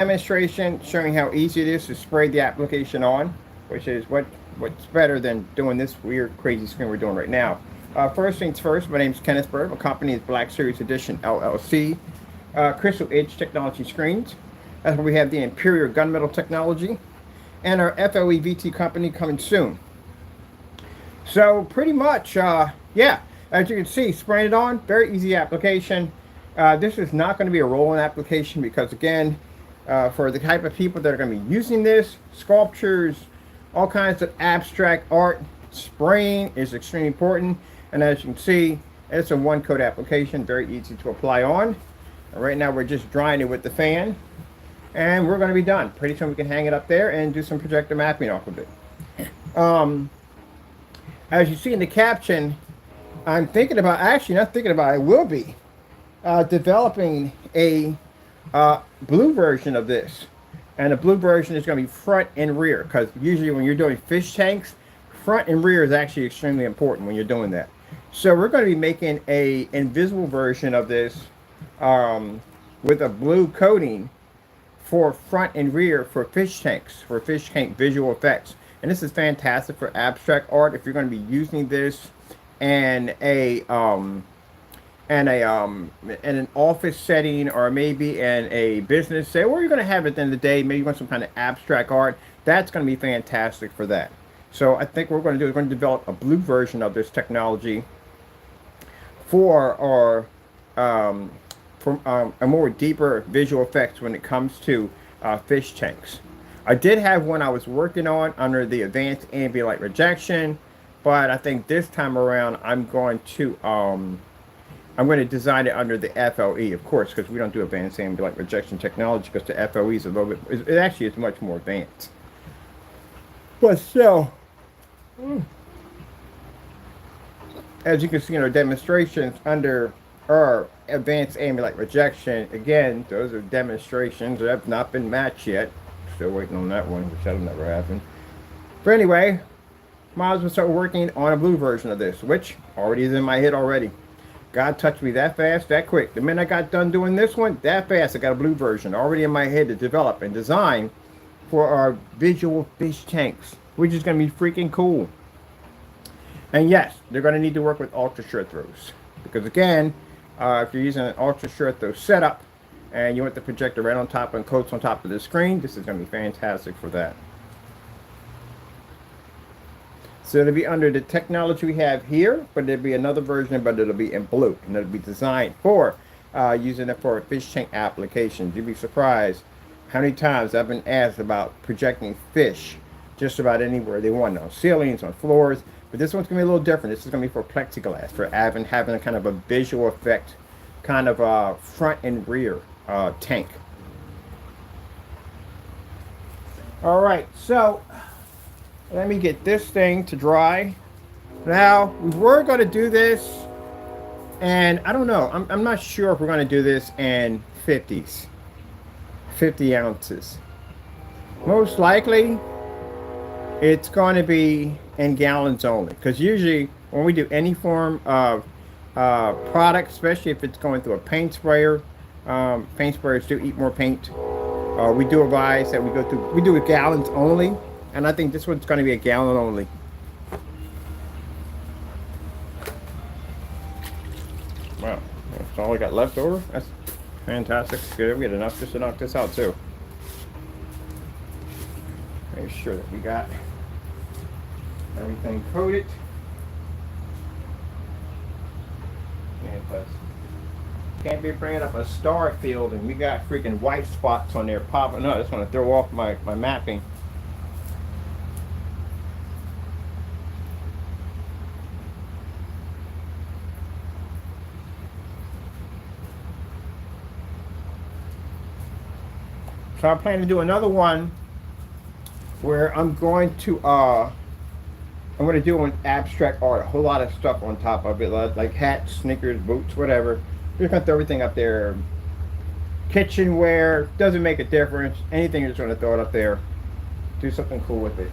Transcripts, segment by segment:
Demonstration showing how easy it is to spray the application on, which is what's better than doing this weird crazy screen we're doing right now. First things first, my name is Kenneth Bird. My company is Black Series Edition LLC. Crystal Edge Technology Screens. That's where we have the Imperial Gunmetal Technology. And our FLE-VT company coming soon. So pretty much, yeah, as you can see, spraying it on, very easy application. This is not going to be a rolling application because, again, for the type of people that are going to be using this, sculptures, all kinds of abstract art, spraying is extremely important. And as you can see, it's a one-coat application, very easy to apply on. And right now we're just drying it with the fan, and we're going to be done. Pretty soon we can hang it up there and do some projector mapping off of it. As you see in the caption, I'm thinking about, actually not thinking about, I will be developing a blue version of this. And the blue version is going to be front and rear, because usually when you're doing fish tanks, front and rear is actually extremely important when you're doing that. So we're going to be making a invisible version of this with a blue coating for front and rear for fish tanks, for fish tank visual effects. And this is fantastic for abstract art if you're going to be using this in an office setting, or maybe in a business setting, or you're going to have it at the end of the day, maybe you want some kind of abstract art. That's going to be fantastic for that. So I think what we're going to do is we're going to develop a blue version of this technology for our a more deeper visual effects when it comes to fish tanks. I did have one I was working on under the advanced ambient light rejection, but I think this time around I'm going to design it under the FLE, of course, because we don't do advanced ambient light rejection technology, because the FLE is a little bit, it actually is much more advanced. But still, as you can see in our demonstrations under our advanced ambient light rejection, again, those are demonstrations that have not been matched yet. Still waiting on that one, which that'll never happen. But anyway, might as well start working on a blue version of this, which already is in my head already. God touched me that fast, that quick. The minute I got done doing this one, that fast, I got a blue version already in my head to develop and design for our visual fish tanks, which is going to be freaking cool. And yes, they're going to need to work with ultra short throws, because again, if you're using an ultra short throw setup and you want the projector right on top and coats on top of the screen, this is going to be fantastic for that. So it'll be under the technology we have here, but there'll be another version, but it'll be in blue, and it'll be designed for using it for fish tank applications. You'd be surprised how many times I've been asked about projecting fish just about anywhere they want, on ceilings, on floors. But this one's going to be a little different. This is going to be for plexiglass, for having a kind of a visual effect, kind of a front and rear tank. All right, so let me get this thing to dry. Now, we were going to do this, and I don't know, I'm not sure if we're going to do this in 50s, 50 ounces. Most likely, it's going to be in gallons only, because usually when we do any form of product, especially if it's going through a paint sprayer, paint sprayers do eat more paint. We do advise that we do it gallons only, and I think this one's going to be a gallon only. Wow, that's all I got left over. That's fantastic. Good, we get enough just to knock this out too. Make sure that we got everything coated. And plus, can't be bringing up a star field and we got freaking white spots on there popping up. I just want to throw off my mapping. So I plan to do another one where I'm going to do an abstract art, a whole lot of stuff on top of it, like hats, sneakers, boots, whatever. Just gonna throw everything up there. Kitchenware, doesn't make a difference. Anything, you're just gonna throw it up there. Do something cool with it.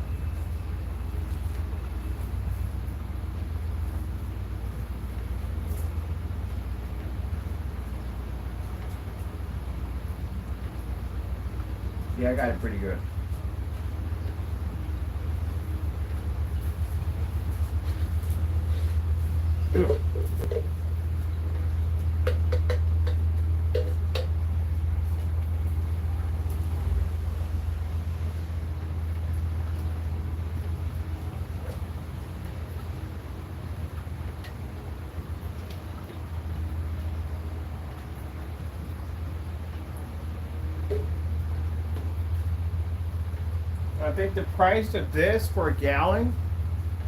Yeah, I got it pretty good. I think the price of this for a gallon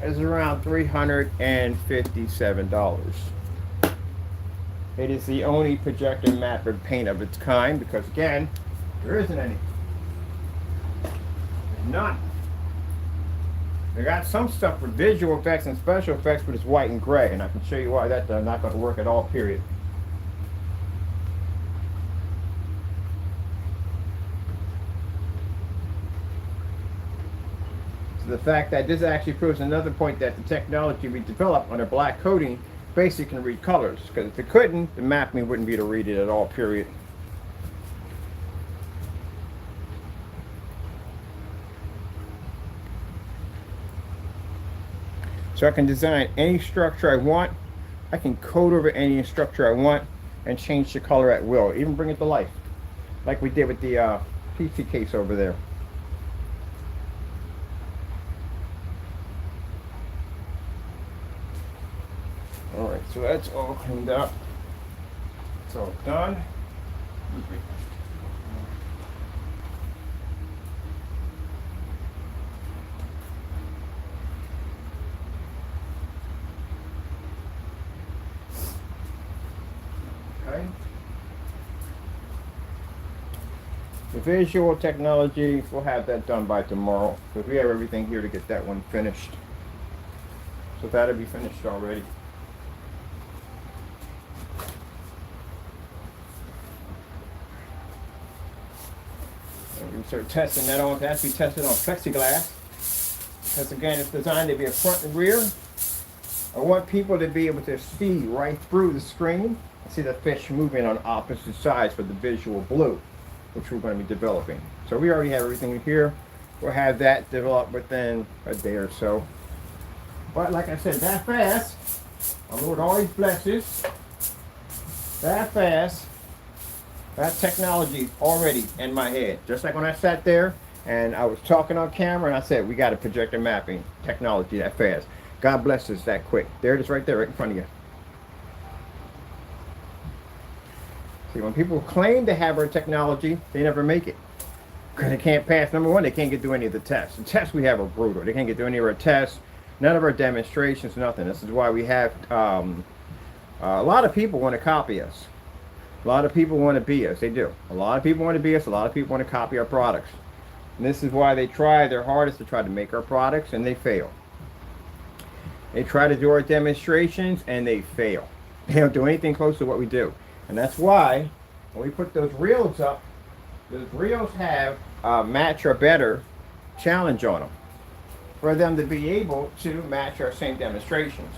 is around $357. It is the only projector mapper paint of its kind because, again, there isn't any. There's none. They got some stuff for visual effects and special effects, but it's white and gray, and I can show you why that's not going to work at all, period. The fact that this actually proves another point that the technology we developed on a black coating basically can read colors, because if it couldn't, the mapping wouldn't be able to read it at all, period. So I can design any structure I want, I can code over any structure I want and change the color at will, even bring it to life like we did with the PC case over there. Alright, so that's all cleaned up. It's all done. Okay. The visual technology, we'll have that done by tomorrow, because we have everything here to get that one finished. So that'll be finished already. We start testing that on. It has to be tested on plexiglass because, again, it's designed to be a front and rear. I want people to be able to see right through the screen and see the fish moving on opposite sides for the visual blue, which we're going to be developing. So we already have everything here. We'll have that developed within a day or so. But like I said, that fast, our Lord always blesses, that fast, that technology already in my head. Just like when I sat there and I was talking on camera and I said, we got a projector mapping technology that fast. God bless us that quick. There it is right there, right in front of you. See, when people claim to have our technology, they never make it. Because they can't pass. Number one, they can't get through any of the tests. The tests we have are brutal. They can't get through any of our tests, none of our demonstrations, nothing. This is why we have, a lot of people want to copy us. A lot of people want to be us. They do. A lot of people want to be us. A lot of people want to copy our products. And this is why they try their hardest to try to make our products, and they fail. They try to do our demonstrations, and they fail. They don't do anything close to what we do. And that's why when we put those reels up, those reels have match or better challenge on them for them to be able to match our same demonstrations.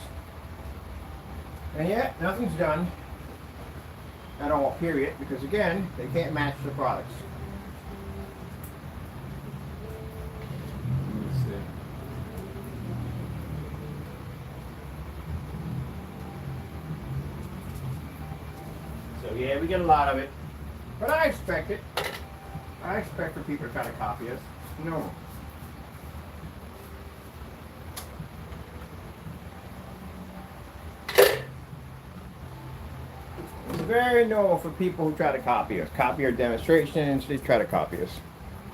And yet, nothing's done at all, period, because again, they can't match the products. Let me see. So yeah, we get a lot of it, but I expect it. I expect for people to try to copy us. No. It's very normal for people who try to copy us, copy our demonstrations. They try to copy us.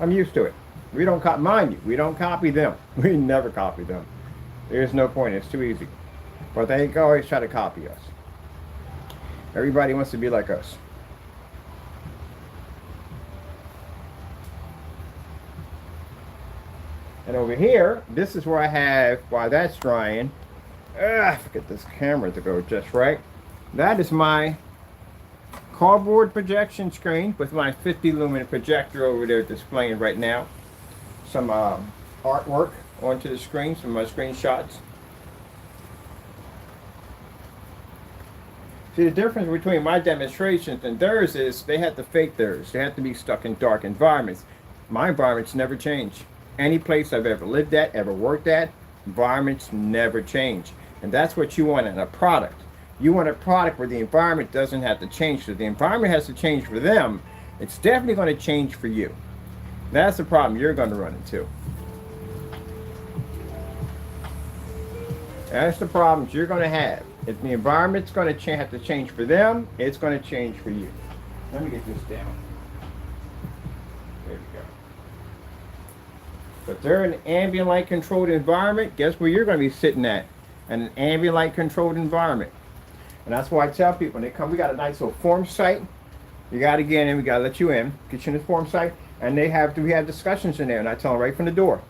I'm used to it. We don't copy, mind you, we don't copy them. We never copy them. There's no point. It's too easy. But they always try to copy us. Everybody wants to be like us. And over here, this is where I have, while that's drying, forget this camera to go just right. That is my cardboard projection screen with my 50 lumen projector over there displaying right now. Some artwork onto the screen, some screenshots. See, the difference between my demonstrations and theirs is they have to fake theirs. They have to be stuck in dark environments. My environments never change. Any place I've ever lived at, ever worked at, environments never change. And that's what you want in a product. You want a product where the environment doesn't have to change. So the environment has to change for them. It's definitely going to change for you. That's the problem you're going to run into. That's the problems you're going to have. If the environment's going to have to change for them, it's going to change for you. Let me get this down. There we go. But they're in an ambient light controlled environment. Guess where you're going to be sitting at? In an ambient light controlled environment. And that's why I tell people when they come, we got a nice little form site. You got to get in, we got to let you in, get you in the form site. And we have discussions in there. And I tell them right from the door,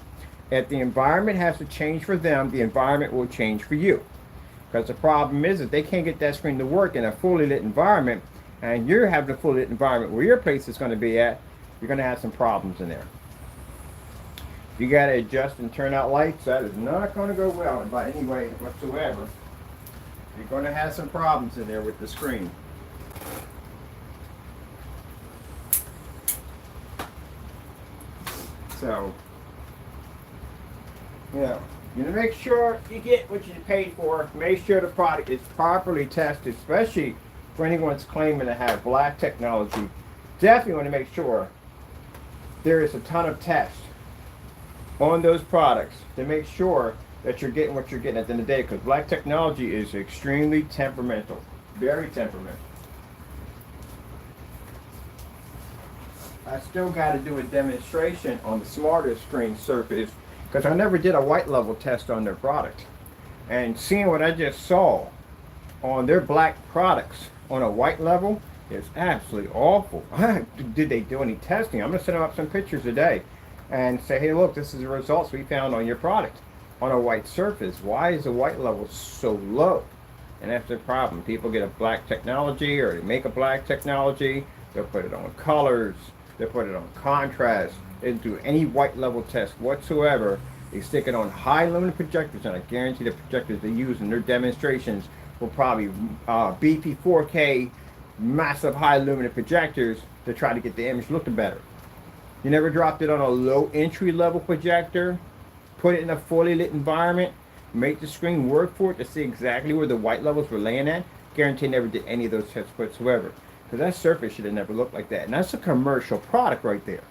if the environment has to change for them, the environment will change for you. Because the problem is that they can't get that screen to work in a fully lit environment, and you're having a fully lit environment where your place is going to be at, you're going to have some problems in there. If you got to adjust and turn out lights, that is not going to go well by any way whatsoever. You're going to have some problems in there with the screen. So, you make sure you get what you paid for. Make sure the product is properly tested, especially for anyone that's claiming to have black technology. Definitely want to make sure there is a ton of tests on those products to make sure that you're getting what you're getting at the end of the day, because black technology is extremely temperamental, very temperamental. I still got to do a demonstration on the smarter screen surface because I never did a white level test on their product. And seeing what I just saw on their black products on a white level is absolutely awful. Did they do any testing? I'm going to send them up some pictures today and say, hey, look, this is the results we found on your product on a white surface. Why is the white level so low? And that's the problem. People get a black technology, or they make a black technology, they'll put it on colors, they'll put it on contrast, they didn't do any white level test whatsoever. They stick it on high lumen projectors, and I guarantee the projectors they use in their demonstrations will probably BP 4K massive high lumen projectors to try to get the image looking better. You never dropped it on a low entry level projector, put it in a fully lit environment, make the screen work for it to see exactly where the white levels were laying at. Guarantee never did any of those tests whatsoever. Because that surface should have never looked like that. And that's a commercial product right there.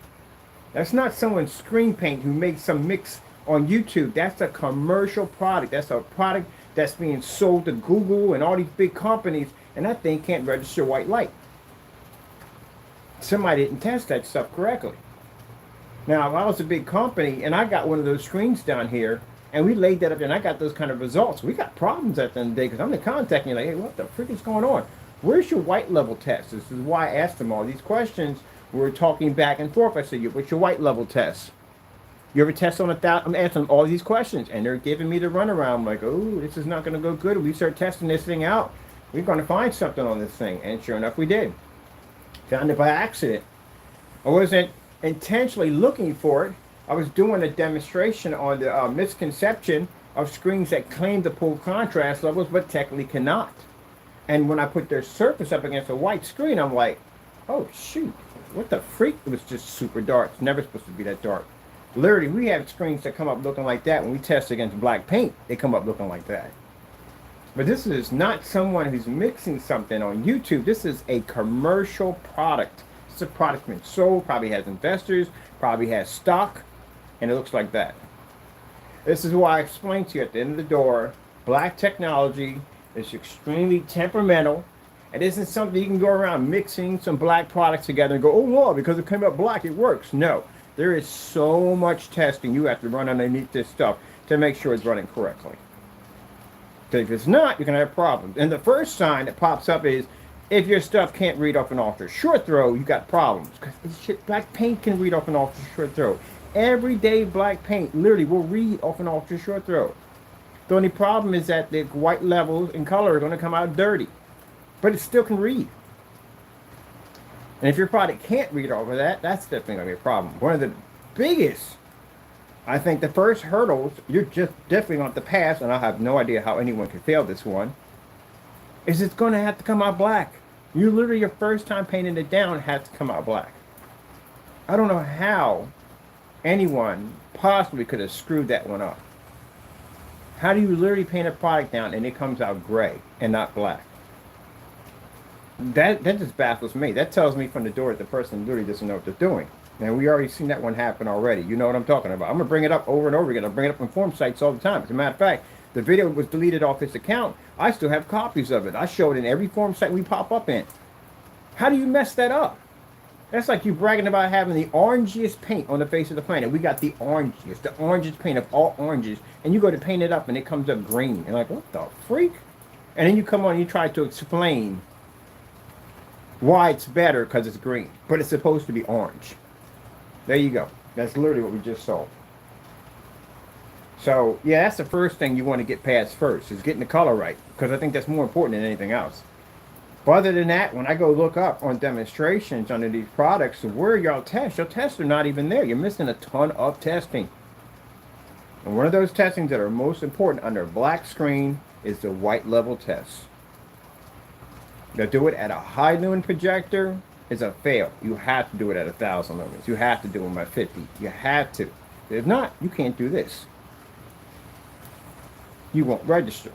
That's not someone's screen paint who makes some mix on YouTube. That's a commercial product. That's a product that's being sold to Google and all these big companies, and that thing can't register white light. Somebody didn't test that stuff correctly. Now, if I was a big company and I got one of those screens down here and we laid that up and I got those kind of results, we got problems at the end of the day because I'm going to contact you like, hey, what the frick is going on? Where's your white level test? This is why I asked them all these questions. We're talking back and forth. I said, what's your white level test? You ever test on 1,000? I'm answering all these questions, and they're giving me the runaround. I'm like, oh, this is not going to go good. We start testing this thing out. We're going to find something on this thing. And sure enough, we did. Found it by accident. I wasn't intentionally looking for it. I was doing a demonstration on the misconception of screens that claim to pull contrast levels, but technically cannot. And when I put their surface up against a white screen, I'm like, oh, shoot. What the freak? It was just super dark. It's never supposed to be that dark. Literally, we have screens that come up looking like that. When we test against black paint, they come up looking like that. But this is not someone who's mixing something on YouTube. This is a commercial product. It's a product being sold, probably has investors, probably has stock, and it looks like that. This is why I explained to you at the end of the door, black technology is extremely temperamental. It isn't something you can go around mixing some black products together and go, oh, well, because it came out black, it works. No. There is so much testing you have to run underneath this stuff to make sure it's running correctly. Because if it's not, you're going to have problems. And the first sign that pops up is if your stuff can't read off an ultra short throw, you got problems. Because black paint can read off an ultra short throw. Everyday black paint literally will read off an ultra short throw. The only problem is that the white levels and color are going to come out dirty. But it still can read. And if your product can't read over that, that's definitely going to be a problem. One of the biggest, I think the first hurdles you're just definitely going to have to pass, and I have no idea how anyone could fail this one, is it's going to have to come out black. You literally, your first time painting it down has to come out black. I don't know how anyone possibly could have screwed that one up? How do you literally paint a product down and it comes out gray and not black? That just baffles me. That tells me from the door that the person literally doesn't know what they're doing. And we already seen that one happen already. You know what I'm talking about. I'm going to bring it up over and over again. I bring it up on forum sites all the time. As a matter of fact, the video was deleted off his account. I still have copies of it. I show it in every forum site we pop up in. How do you mess that up? That's like you bragging about having the orangiest paint on the face of the planet. We got the orangest paint of all oranges. And you go to paint it up and it comes up green. And like, what the freak? And then you come on and you try to explain why it's better because it's green. But it's supposed to be orange. There you go. That's literally what we just saw. So, yeah, that's the first thing you want to get past first, is getting the color right. Because I think that's more important than anything else. But other than that, when I go look up on demonstrations under these products, where y'all test, your tests are not even there. You're missing a ton of testing. And one of those testings that are most important under a black screen is the white level test. They'll do it at a high lumen projector. It's a fail. You have to do it at 1,000 lumens. You have to do them at 50. You have to. If not, you can't do this. You won't register.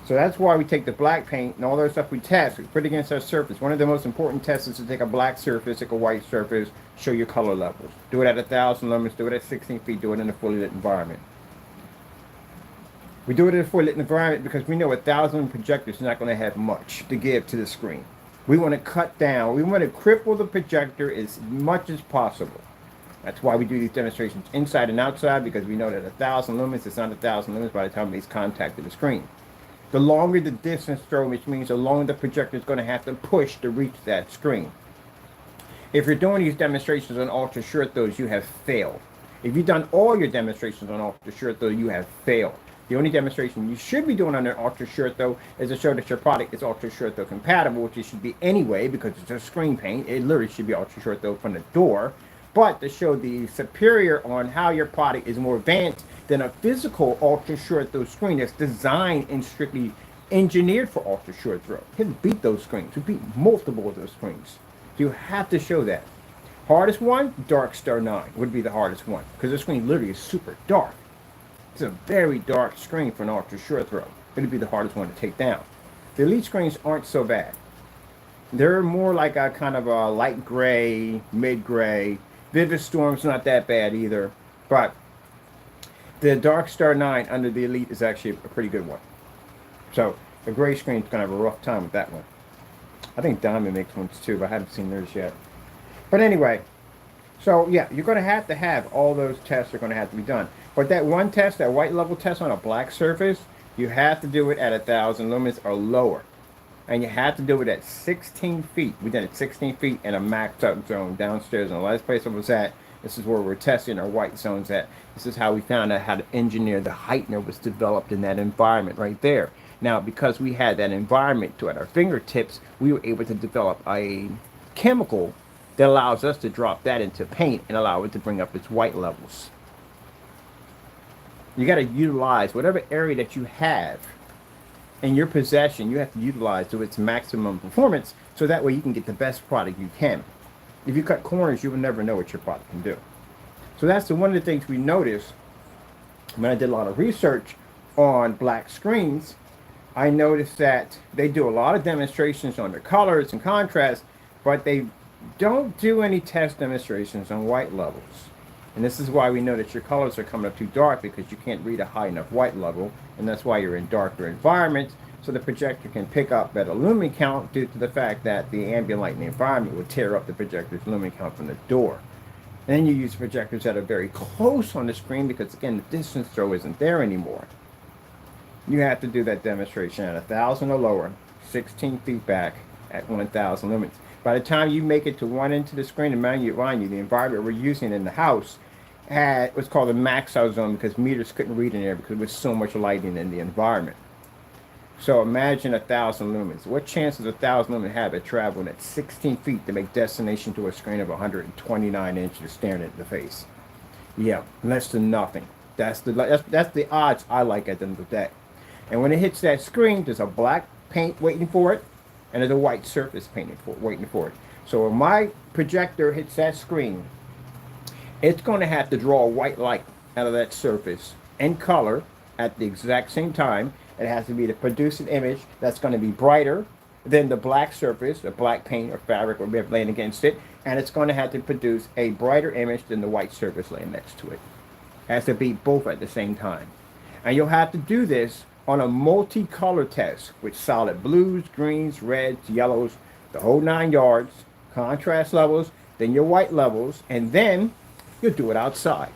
So that's why we take the black paint and all that stuff we test. We put it against our surface. One of the most important tests is to take a black surface, take a white surface, show your color levels. Do it at 1,000 lumens, do it at 16 feet, do it in a fully lit environment. We do it in a fully lit environment because we know 1,000 projectors is not going to have much to give to the screen. We want to cut down, we want to cripple the projector as much as possible. That's why we do these demonstrations inside and outside, because we know that 1,000 lumens is not 1,000 lumens by the time it makes contact with the screen. The longer the distance throw, which means the longer the projector is going to have to push to reach that screen. If you're doing these demonstrations on ultra short throws, you have failed. If you've done all your demonstrations on ultra short throw, you have failed. The only demonstration you should be doing on an ultra short throw is to show that your product is ultra short throw compatible, which it should be anyway because it's a screen paint. It literally should be ultra short throw from the door. But to show the superior on how your product is more advanced than a physical ultra short throw screen that's designed and strictly engineered for ultra short throw. You can beat those screens. You beat multiple of those screens. So you have to show that. Hardest one, Dark Star 9 would be the hardest one because the screen literally is super dark. It's a very dark screen for an ultra short throw. It would be the hardest one to take down. The Elite screens aren't so bad. They're more like a kind of a light gray, mid-gray. Vivid Storm's not that bad either. But the Dark Star 9 under the Elite is actually a pretty good one. So the gray screen's going to have a rough time with that one. I think Diamond makes ones too, but I haven't seen theirs yet. But anyway, so yeah, you're going to have all those tests are going to have to be done. But that one test, that white level test on a black surface, you have to do it at 1,000 lumens or lower. And you have to do it at 16 feet. We did it 16 feet in a maxed out zone downstairs. And the last place I was at, this is where we're testing our white zones at. This is how we found out how to engineer the heightener was developed in that environment right there. Now, because we had that environment at our fingertips, we were able to develop a chemical that allows us to drop that into paint and allow it to bring up its white levels. You got to utilize whatever area that you have in your possession. You have to utilize to its maximum performance, so that way you can get the best product you can. If you cut corners, you will never know what your product can do. So that's one of the things we noticed when I did a lot of research on black screens. I noticed that they do a lot of demonstrations on the colors and contrast, but they don't do any test demonstrations on white levels. And this is why we know that your colors are coming up too dark, because you can't read a high enough white level, and that's why you're in darker environments, so the projector can pick up better lumen count due to the fact that the ambient light in the environment will tear up the projector's lumen count from the door. And then you use projectors that are very close on the screen because, again, the distance throw isn't there anymore. You have to do that demonstration at 1,000 or lower, 16 feet back at 1,000 lumens. By the time you make it to one end of the screen, and mind you, the environment we're using in the house had what's called a max out zone because meters couldn't read in there because there was so much lighting in the environment. So imagine 1,000 lumens. What chance does 1,000 lumens have at traveling at 16 feet to make destination to a screen of 129 inches staring at the face? Yeah, less than nothing. That's the odds I like at the end of the day. And when it hits that screen, there's a black paint waiting for it, and there's a white surface waiting for it. So when my projector hits that screen, it's going to have to draw a white light out of that surface and color at the exact same time. It has to be to produce an image that's going to be brighter than the black surface, the black paint or fabric or whatever laying against it, and it's going to have to produce a brighter image than the white surface laying next to it. It has to be both at the same time. And you'll have to do this on a multicolor test with solid blues, greens, reds, yellows, the whole 9 yards, contrast levels, then your white levels, and then you'll do it outside.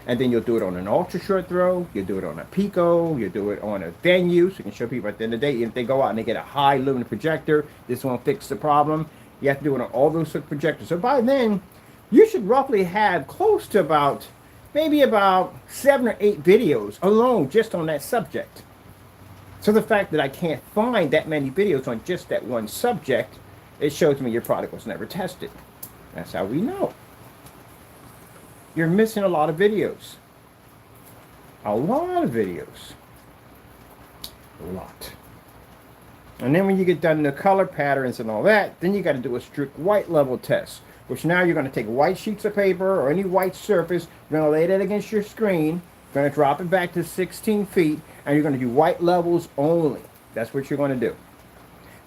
And then you'll do it on an ultra short throw, you'll do it on a pico, you'll do it on a venue, so you can show people at the end of the day, if they go out and they get a high lumen projector, this won't fix the problem. You have to do it on all those projectors. So by then, you should roughly have close to about, maybe about 7 or 8 videos alone just on that subject. So the fact that I can't find that many videos on just that one subject, it shows me your product was never tested. That's how we know. You're missing a lot of videos. A lot of videos. A lot. And then when you get done the color patterns and all that, then you got to do a strict white level test, which now you're going to take white sheets of paper or any white surface, you're going to lay that against your screen, you're going to drop it back to 16 feet, and you're going to do white levels only. That's what you're going to do.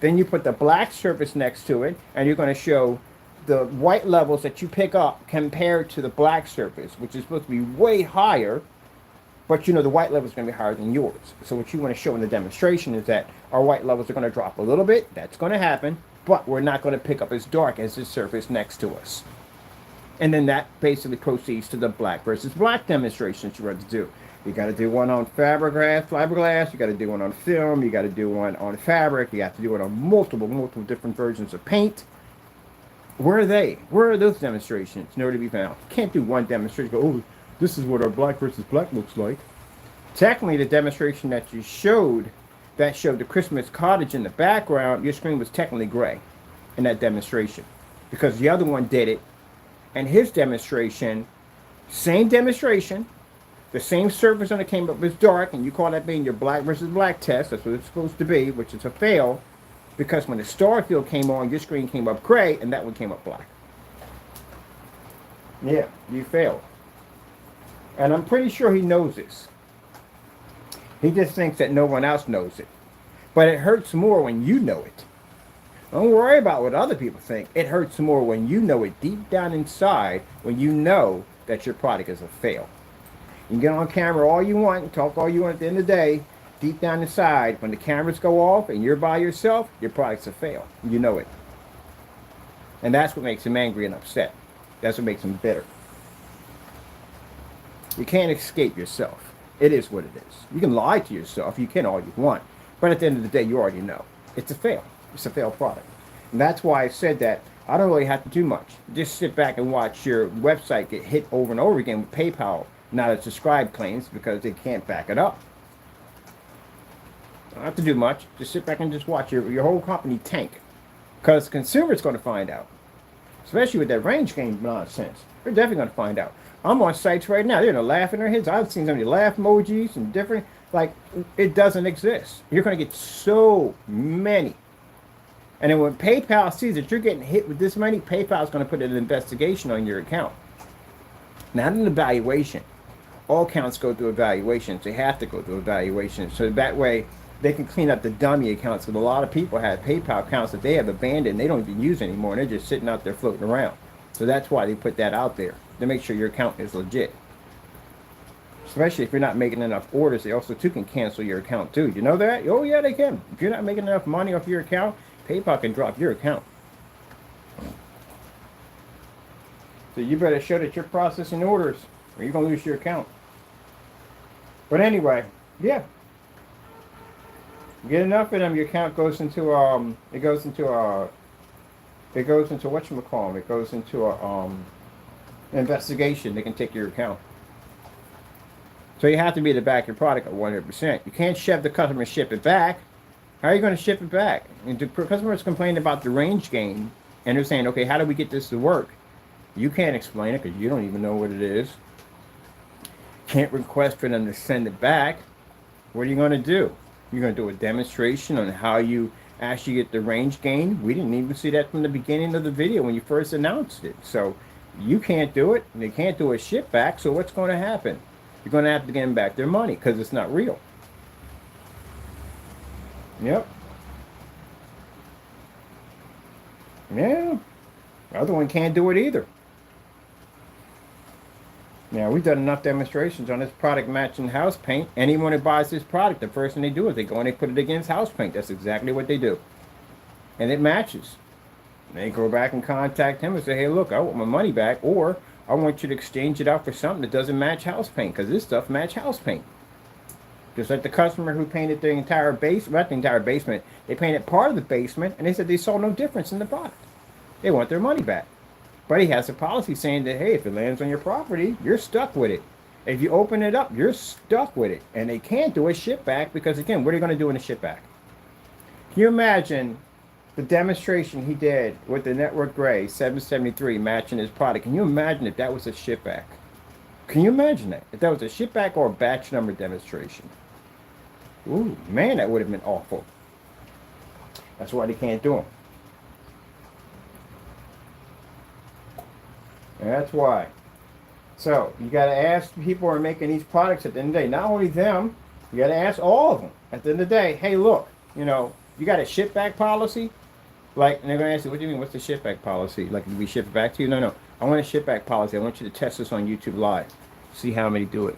Then you put the black surface next to it, and you're going to show the white levels that you pick up compared to the black surface, which is supposed to be way higher, but you know the white level is going to be higher than yours. So what you want to show in the demonstration is that our white levels are going to drop a little bit. That's going to happen, but we're not going to pick up as dark as the surface next to us. And then that basically proceeds to the black versus black demonstrations you're going to do. You got to do one on fiberglass, you got to do one on film, you got to do one on fabric, you have to do it on multiple different versions of paint. Where are they? Where are those demonstrations? Nowhere to be found. You can't do one demonstration, go, oh, this is what our black versus black looks like. Technically, the demonstration that you showed, that showed the Christmas cottage in the background, your screen was technically gray in that demonstration. Because the other one did it, and his demonstration, same demonstration, the same surface on it came up as dark, and you call that being your black versus black test, that's what it's supposed to be, which is a fail. Because when the star field came on, your screen came up gray, and that one came up black. Yeah, you failed. And I'm pretty sure he knows this. He just thinks that no one else knows it. But it hurts more when you know it. Don't worry about what other people think. It hurts more when you know it deep down inside, when you know that your product is a fail. You can get on camera all you want, talk all you want at the end of the day. Deep down inside, when the cameras go off and you're by yourself, your product's a fail. You know it. And that's what makes him angry and upset. That's what makes him bitter. You can't escape yourself. It is what it is. You can lie to yourself. You can all you want. But at the end of the day, you already know. It's a fail. It's a failed product. And that's why I said that I don't really have to do much. Just sit back and watch your website get hit over and over again with PayPal, not as subscribe claims, because they can't back it up. Don't have to do much. Just sit back and just watch your whole company tank. Because the consumer's going to find out. Especially with that range game nonsense. They're definitely going to find out. I'm on sites right now. They're going to laugh in their heads. I've seen so many laugh emojis and different. Like, it doesn't exist. You're going to get so many. And then when PayPal sees that you're getting hit with this many, PayPal's going to put an investigation on your account. Not an evaluation. All accounts go through evaluations. They have to go through evaluations. So that way, they can clean up the dummy accounts, because a lot of people have PayPal accounts that they have abandoned, they don't even use anymore, and they're just sitting out there floating around. So that's why they put that out there, to make sure your account is legit. Especially if you're not making enough orders, they also too can cancel your account too. You know that? Oh yeah, they can. If you're not making enough money off your account, PayPal can drop your account. So you better show that you're processing orders, or you're gonna lose your account. But anyway, yeah. Get enough of them, your account goes into whatchamacallit, it goes into a investigation. They can take your account. So you have to be to back your product at 100%. You can't shove the customer and ship it back. How are you going to ship it back? And the customers complain about the range gain, and they're saying, okay, how do we get this to work? You can't explain it because you don't even know what it is. Can't request for them to send it back. What are you going to do? You're going to do a demonstration on how you actually get the range gain. We didn't even see that from the beginning of the video when you first announced it. So you can't do it. They can't do a ship back. So what's going to happen? You're going to have to give them back their money because it's not real. Yep. Yeah. The other one can't do it either. Now, we've done enough demonstrations on this product matching house paint. Anyone who buys this product, the first thing they do is they go and they put it against house paint. That's exactly what they do. And it matches. And they go back and contact him and say, hey, look, I want my money back, or I want you to exchange it out for something that doesn't match house paint, because this stuff match house paint. Just like the customer who painted the entire basement, not the entire basement, they painted part of the basement, and they said they saw no difference in the product. They want their money back. But he has a policy saying that, hey, if it lands on your property, you're stuck with it. If you open it up, you're stuck with it. And they can't do a ship back because, again, what are you going to do in a ship back? Can you imagine the demonstration he did with the Network Gray 773 matching his product? Can you imagine if that was a ship back? Can you imagine that? If that was a ship back or a batch number demonstration? Ooh, man, that would have been awful. That's why they can't do them. That's why. So you got to ask people who are making these products at the end of the day. Not only them, you got to ask all of them at the end of the day. Hey, look, you know, you got a ship back policy? Like, and they're going to ask you, what do you mean? What's the ship back policy? Like, do we ship it back to you? No, no. I want a ship back policy. I want you to test this on YouTube Live. See how many do it.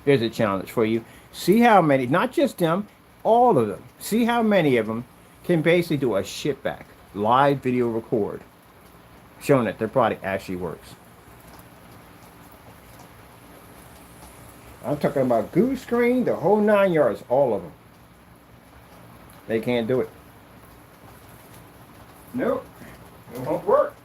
There's a challenge for you. See how many, not just them, all of them. See how many of them can basically do a ship back, live video record, showing that their product actually works. I'm talking about goose screen, the whole 9 yards, all of them. They can't do it. Nope, it won't work.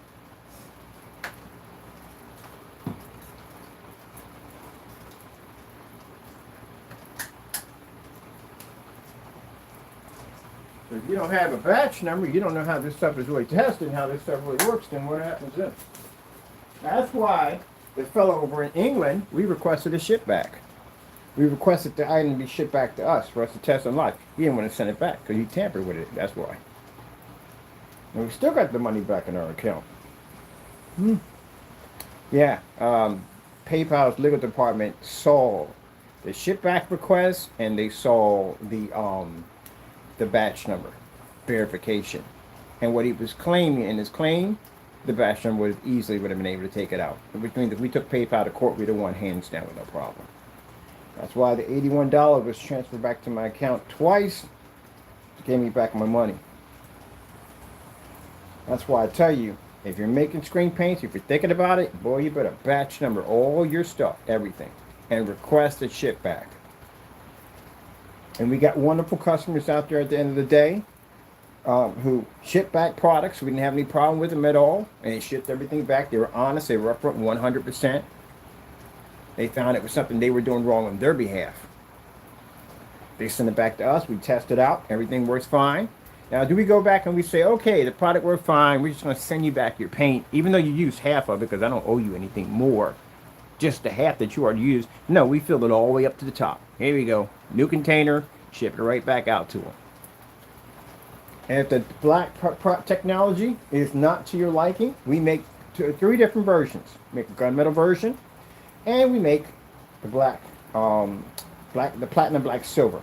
So if you don't have a batch number, you don't know how this stuff is really tested and how this stuff really works, then what happens then? That's why the fellow over in England, we requested a ship back. We requested the item to be shipped back to us for us to test on live. He didn't want to send it back because he tampered with it. That's why. And we still got the money back in our account. Yeah. PayPal's legal department saw the ship back request and they saw the batch number verification. And what he was claiming in his claim, the batch number would have been able to take it out. Which means if we took PayPal to court, we'd have won hands down with no problem. That's why the $81 was transferred back to my account twice to give me back my money. That's why I tell you, if you're making screen paints, if you're thinking about it, boy, you better batch number all your stuff, everything, and request a ship back. And we got wonderful customers out there at the end of the day who shipped back products. We didn't have any problem with them at all. And they shipped everything back. They were honest. They were upfront 100%. They found it was something they were doing wrong on their behalf. They sent it back to us. We test it out. Everything works fine. Now, do we go back and we say, okay, the product worked fine. We're just going to send you back your paint, even though you used half of it because I don't owe you anything more. Just the half that you already used. No, we filled it all the way up to the top. Here we go. New container. Ship it right back out to them. And if the black technology is not to your liking, we make 3 different versions. We make a gunmetal version. And we make the the platinum black silver.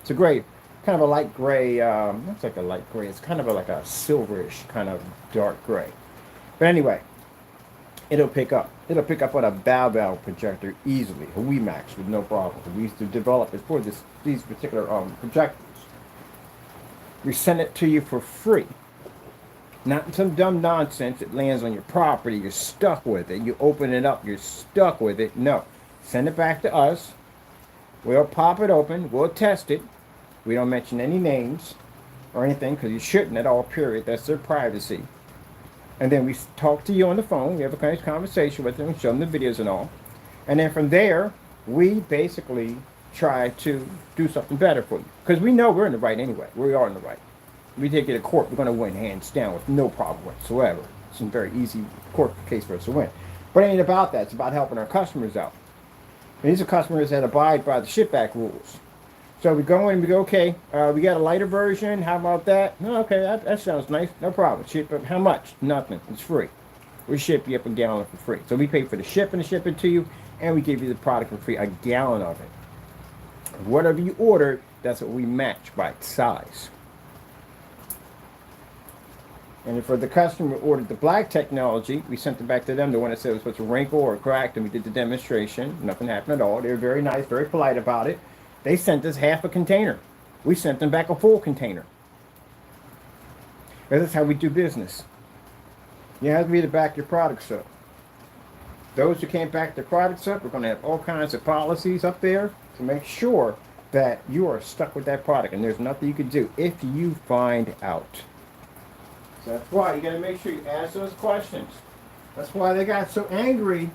It's a gray, kind of a light gray. Looks like a light gray. It's kind of like a silverish kind of dark gray. But anyway, it'll pick up. It'll pick up on a bow projector easily, a WeMax with no problem. We used to develop it for these particular projectors. We send it to you for free. Not some dumb nonsense that lands on your property, you're stuck with it. You open it up, you're stuck with it. No. Send it back to us. We'll pop it open. We'll test it. We don't mention any names or anything because you shouldn't at all, period. That's their privacy. And then we talk to you on the phone. We have a kind of conversation with them, show them the videos and all. And then from there, we basically try to do something better for you. Because we know we're in the right anyway. We are in the right. We take it to court, we're going to win hands down with no problem whatsoever. It's a very easy court case for us to win. But it ain't about that. It's about helping our customers out. And these are customers that abide by the ship back rules. So we go in and we go, okay, we got a lighter version. How about that? No, okay, that sounds nice. No problem. Ship it. How much? Nothing. It's free. We ship you up a gallon for free. So we pay for the shipping to ship it to you, and we give you the product for free, a gallon of it. Whatever you order, that's what we match by size. And for the customer who ordered the black technology, we sent it back to them. The one that said it was a wrinkle or cracked, and we did the demonstration. Nothing happened at all. They were very nice, very polite about it. They sent us half a container. We sent them back a full container. That's how we do business. You have to be to back your products up. Those who can't back their products up, we're going to have all kinds of policies up there to make sure that you are stuck with that product, and there's nothing you can do if you find out. So that's why you got to make sure you ask those questions. That's why they got so angry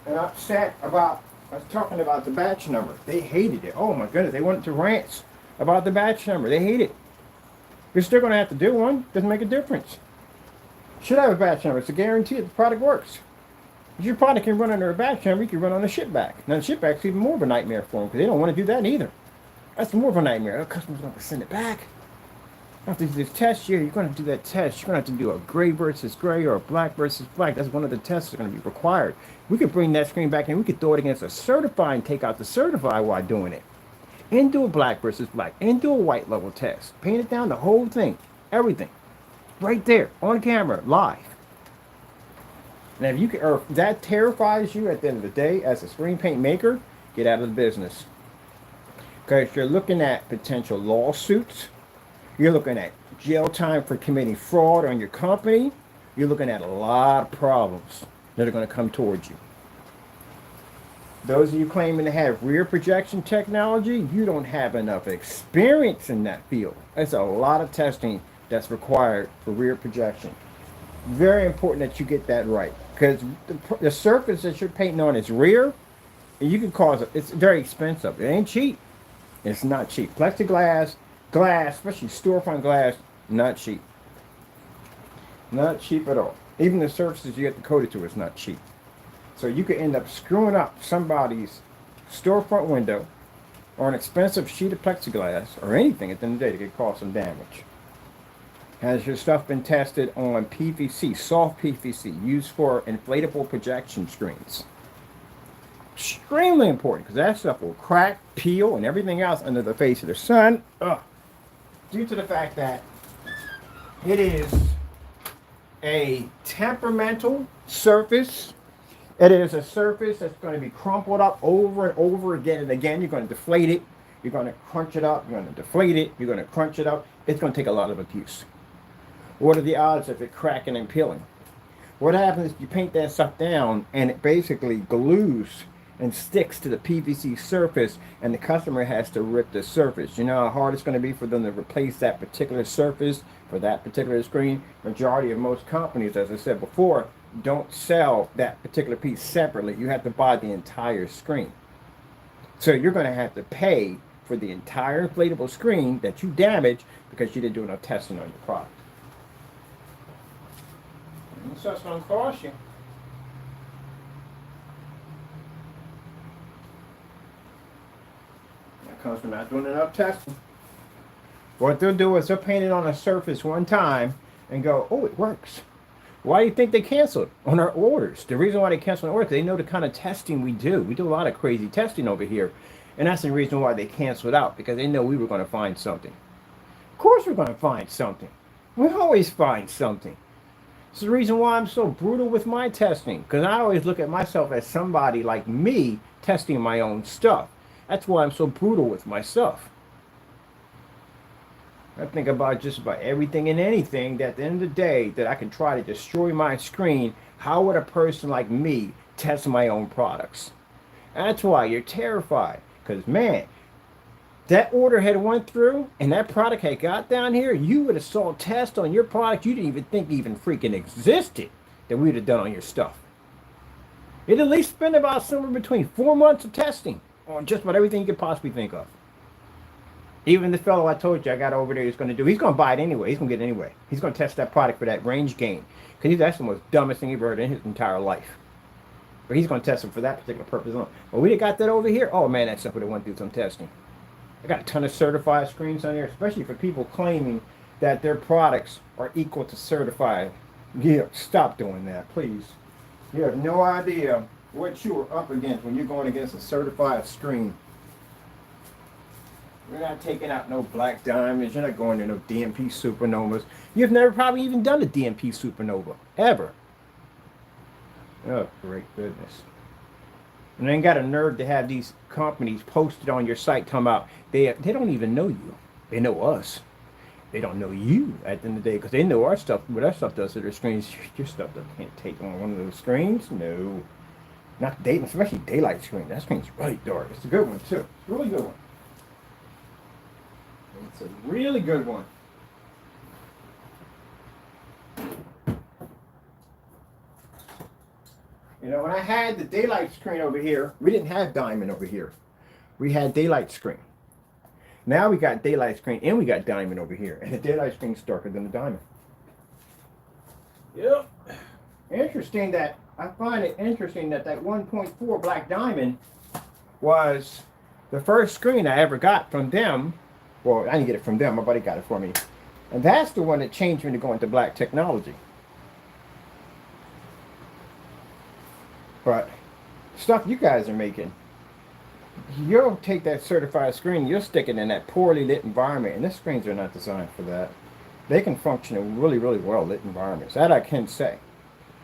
and upset about us talking about the batch number. They hated it. Oh my goodness, they went to rants about the batch number. They hate it. You're still going to have to do one. Doesn't make a difference. Should have a batch number. It's a guarantee that the product works. If your product can run under a batch number, you can run on a ship back. Now the ship back's even more of a nightmare for them because they don't want to do that either. That's more of a nightmare. The customer's going to send it back. After this test, you're going to do that test. You're going to have to do a gray versus gray or a black versus black. That's one of the tests that's going to be required. We could bring that screen back and we could throw it against a certify and take out the certify while doing it. And do a black versus black. And do a white level test. Paint it down, the whole thing. Everything. Right there, on camera, live. And if you can, or if that terrifies you at the end of the day as a screen paint maker, get out of the business. Because you're looking at potential lawsuits. You're looking at jail time for committing fraud on your company. You're looking at a lot of problems that are going to come towards you. Those of you claiming to have rear projection technology, you don't have enough experience in that field. There's a lot of testing that's required for rear projection. Very important that you get that right. Because the surface that you're painting on is rear, and you can cause it. It's very expensive. It ain't cheap. It's not cheap. Plexiglass, glass, especially storefront glass, not cheap. Not cheap at all. Even the surfaces you have to coat it to is not cheap. So you could end up screwing up somebody's storefront window or an expensive sheet of plexiglass or anything at the end of the day that could cause some damage. Has your stuff been tested on PVC, soft PVC, used for inflatable projection screens? Extremely important because that stuff will crack, peel, and everything else under the face of the sun. Due to the fact that it is a temperamental surface. It is a surface that's going to be crumpled up over and over again and again. You're going to deflate it. You're going to crunch it up. You're going to deflate it. You're going to crunch it up. It's going to take a lot of abuse. What are the odds of it cracking and peeling? What happens is you paint that stuff down and it basically glues and sticks to the PVC surface, and the customer has to rip the surface. You know how hard it's going to be for them to replace that particular surface for that particular screen? Majority of most companies, as I said before, don't sell that particular piece separately. You have to buy the entire screen. So you're going to have to pay for the entire inflatable screen that you damaged because you didn't do enough testing on your product. And so it's going to cost you. That comes from not doing enough testing. What they'll do is they'll paint it on a surface one time and go, oh, it works. Why do you think they canceled on our orders? The reason why they canceled on orders, they know the kind of testing we do. We do a lot of crazy testing over here. And that's the reason why they canceled out, because they know we were going to find something. Of course we're going to find something. We always find something. It's the reason why I'm so brutal with my testing, because I always look at myself as somebody like me testing my own stuff. That's why I'm so brutal with myself. I think about just about everything and anything that at the end of the day that I can try to destroy my screen. How would a person like me test my own products? That's why you're terrified. Because man, that order had went through and that product had got down here, you would have saw a test on your product you didn't even think even freaking existed that we would have done on your stuff. It'd at least spend about somewhere between 4 months of testing on just about everything you could possibly think of. Even the fellow I told you I got over there, he's going to buy it anyway. He's going to get it anyway. He's going to test that product for that range gain. Because that's the most dumbest thing he's ever heard in his entire life. But he's going to test it for that particular purpose alone. But we got that over here. Oh man, that stuff would have went through some testing. I got a ton of certified screens on there, especially for people claiming that their products are equal to certified. Yeah, stop doing that, please. You have no idea what you are up against when you're going against a certified screen. You're not taking out no black diamonds. You're not going to no DMP supernovas. You've never probably even done a DMP supernova, ever. Oh, great goodness. And they ain't got a nerve to have these companies posted on your site talking about they don't even know you. They know us. They don't know you at the end of the day because they know our stuff, what our stuff does to their screens. Your stuff can't take on one of those screens. No. Not daylight, especially daylight screen. That screen's really dark. It's a good one too. It's a really good one. It's a really good one. You know, when I had the daylight screen over here, we didn't have diamond over here. We had daylight screen. Now we got daylight screen and we got diamond over here. And the daylight screen's darker than the diamond. Yep. Interesting that, I find it interesting that that 1.4 black diamond was the first screen I ever got from them. Well, I didn't get it from them. My buddy got it for me. And that's the one that changed me to go into black technology. But stuff you guys are making, you'll take that certified screen, you'll stick it in that poorly lit environment, and the screens are not designed for that. They can function in really, really well lit environments. That I can say.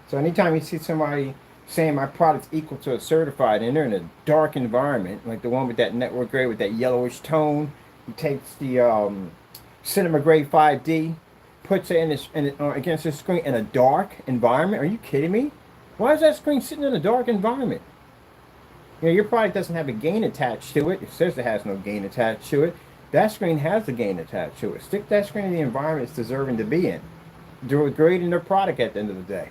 So anytime you see somebody saying my product's equal to a certified and they're in a dark environment, like the one with that network gray with that yellowish tone, he takes the cinema gray 5D, puts it against the screen in a dark environment. Are you kidding me? Why is that screen sitting in a dark environment? You know, your product doesn't have a gain attached to it. It says it has no gain attached to it. That screen has the gain attached to it. Stick that screen in the environment it's deserving to be in. Do great in their product at the end of the day.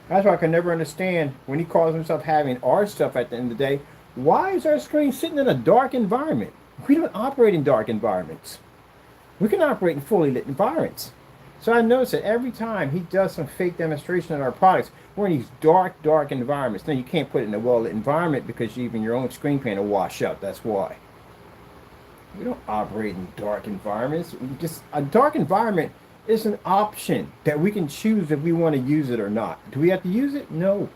That's why I can never understand when he calls himself having our stuff at the end of the day. Why is our screen sitting in a dark environment? We don't operate in dark environments. We can operate in fully lit environments. So I notice that every time he does some fake demonstration of our products, we're in these dark, dark environments. Now you can't put it in a well-lit environment because even your own screen paint will wash out. That's why. We don't operate in dark environments. Just a dark environment is an option that we can choose if we want to use it or not. Do we have to use it? No.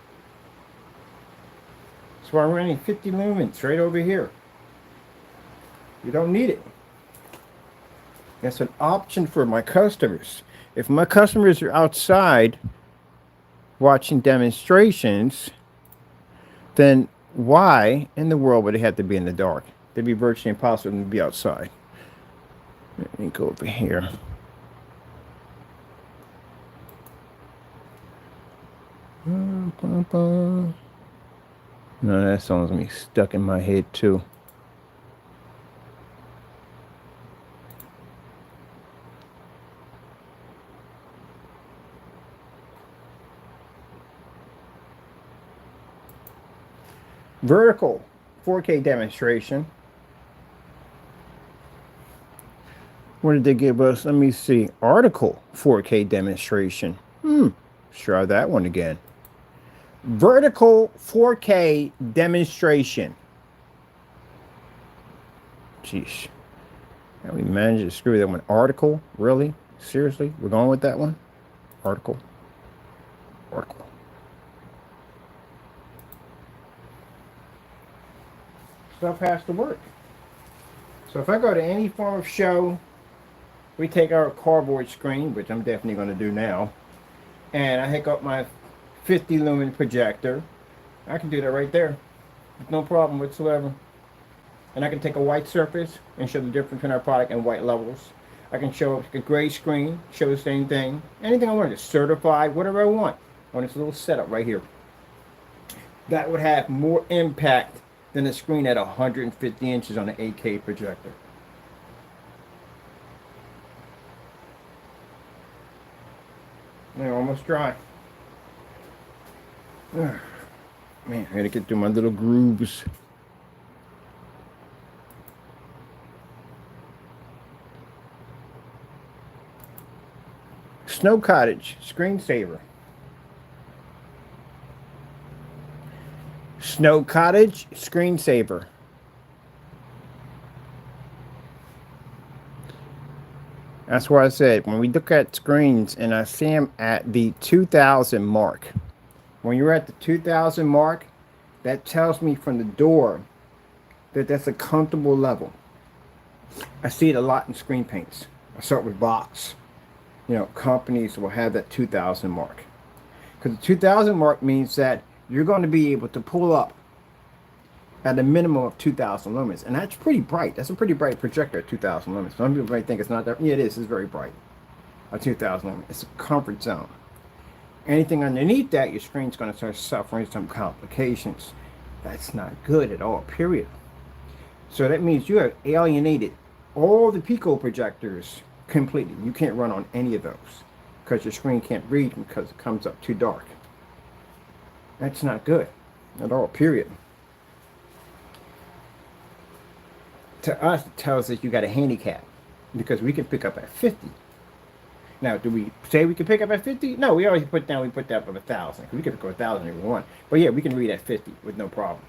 That's why I'm running 50 lumens right over here. You don't need it. That's an option for my customers. If my customers are outside watching demonstrations, then why in the world would they have to be in the dark? It'd be virtually impossible to be outside. Let me go over here. No, that song's gonna be stuck in my head too. Vertical 4K demonstration. What did they give us? Let me see. Article 4K demonstration. Let's try that one again. Vertical 4K demonstration. Jeez. How we managed to screw that one? Article? Really? Seriously? We're going with that one? Article. Article. Stuff has to work. So if I go to any form of show, we take our cardboard screen, which I'm definitely going to do now, and I hook up my 50 lumen projector. I can do that right there. No problem whatsoever. And I can take a white surface and show the difference between our product and white levels. I can show a gray screen, show the same thing. Anything I want, just certified, whatever I want on this little setup right here. That would have more impact than a screen at 150 inches on an 8K projector. They're almost dry. Man, I gotta get through my little grooves. Snow Cottage screensaver. Snow Cottage screensaver. That's why I said when we look at screens and I see them at the 2000 mark, when you're at the 2000 mark, that tells me from the door that that's a comfortable level. I see it a lot in screen paints. I start with box. You know, companies will have that 2000 mark. Because the 2000 mark means that you're going to be able to pull up at a minimum of 2000 lumens. And that's pretty bright. That's a pretty bright projector at 2000 lumens. Some people might think it's not that. Yeah, it is. It's very bright. At 2000 lumens. It's a comfort zone. Anything underneath that, your screen's going to start suffering some complications. That's not good at all, period. So that means you have alienated all the Pico projectors completely. You can't run on any of those because your screen can't read them because it comes up too dark. That's not good at all, period. To us, it tells us you got a handicap because we can pick up at 50. Now, do we say we can pick up at 50? No, we always put down, we put that up at 1,000. We can pick up 1,000 if we want. But yeah, we can read at 50 with no problem.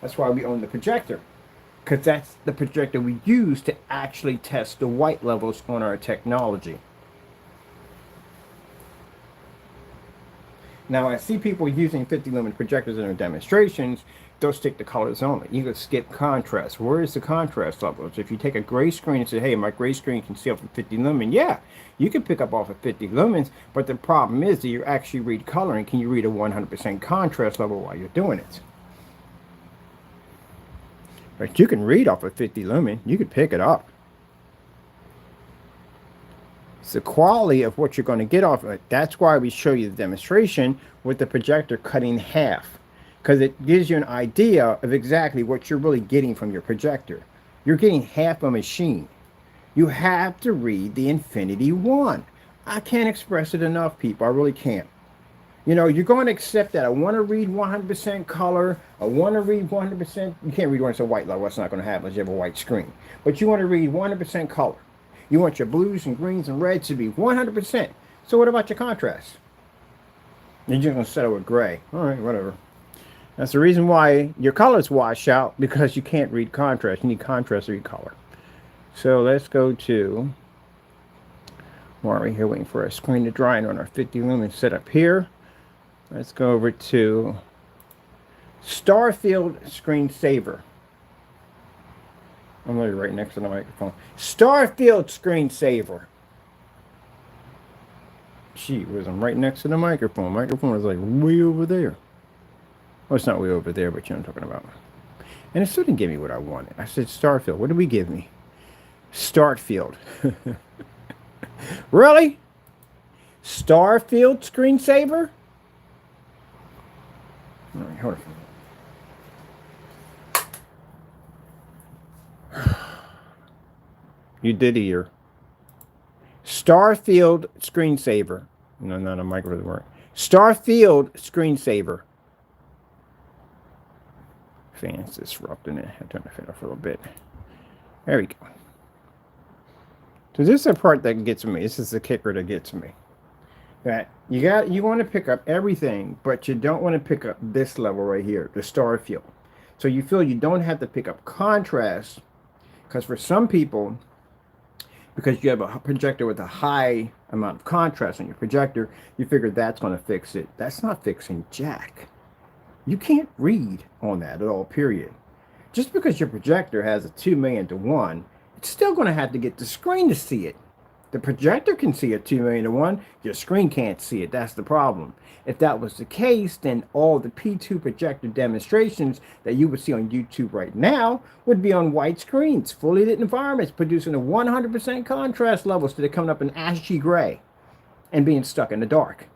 That's why we own the projector, because that's the projector we use to actually test the white levels on our technology. Now, I see people using 50 lumen projectors in their demonstrations. They'll stick to colors only. You can skip contrast. Where is the contrast levels? If you take a gray screen and say, hey, my gray screen can see up to 50 lumen, yeah, you can pick up off of 50 lumens, but the problem is that you actually read color, and can you read a 100% contrast level while you're doing it? But you can read off of 50 lumen. You can pick it up. It's the quality of what you're going to get off of it. That's why we show you the demonstration with the projector cut in half, because it gives you an idea of exactly what you're really getting from your projector. You're getting half a machine. You have to read the Infinity 1. I can't express it enough, people. I really can't. You know, you're going to accept that. I want to read 100% color. I want to read 100%. You can't read 100% white level. That's not going to happen unless you have a white screen. But you want to read 100% color. You want your blues and greens and reds to be 100%. So what about your contrast? You're just going to settle with gray. All right, whatever. That's the reason why your colors wash out, because you can't read contrast. You need contrast to read color. So let's go to, while we're here waiting for our screen to dry and on our 50 lumen setup here. Let's go over to Starfield Screensaver. I'm literally right next to the microphone. Starfield Screensaver. Gee whiz, I'm right next to the microphone. Microphone is like way over there. Well, it's not way over there, but you know what I'm talking about. And it still didn't give me what I wanted. I said Starfield. What did we give me? Starfield. Really? Starfield Screensaver? All right, hold on. You did hear. Starfield Screensaver. No, not a microphone word. Starfield Screensaver. Fan's disrupting it. I turn the fan off a little bit. There we go. So this is the part that gets me. This is the kicker that gets me. That you want to pick up everything, but you don't want to pick up this level right here, the Starfield. So you feel you don't have to pick up contrast, because for some people, because you have a projector with a high amount of contrast on your projector, you figure that's going to fix it. That's not fixing jack. You can't read on that at all, period. Just because your projector has a 2 million to 1, it's still going to have to get the screen to see it. The projector can see a 2 million to 1. Your screen can't see it. That's the problem. If that was the case, then all the P2 projector demonstrations that you would see on YouTube right now would be on white screens, fully lit environments, producing a 100% contrast level instead of coming up in ashy gray and being stuck in the dark.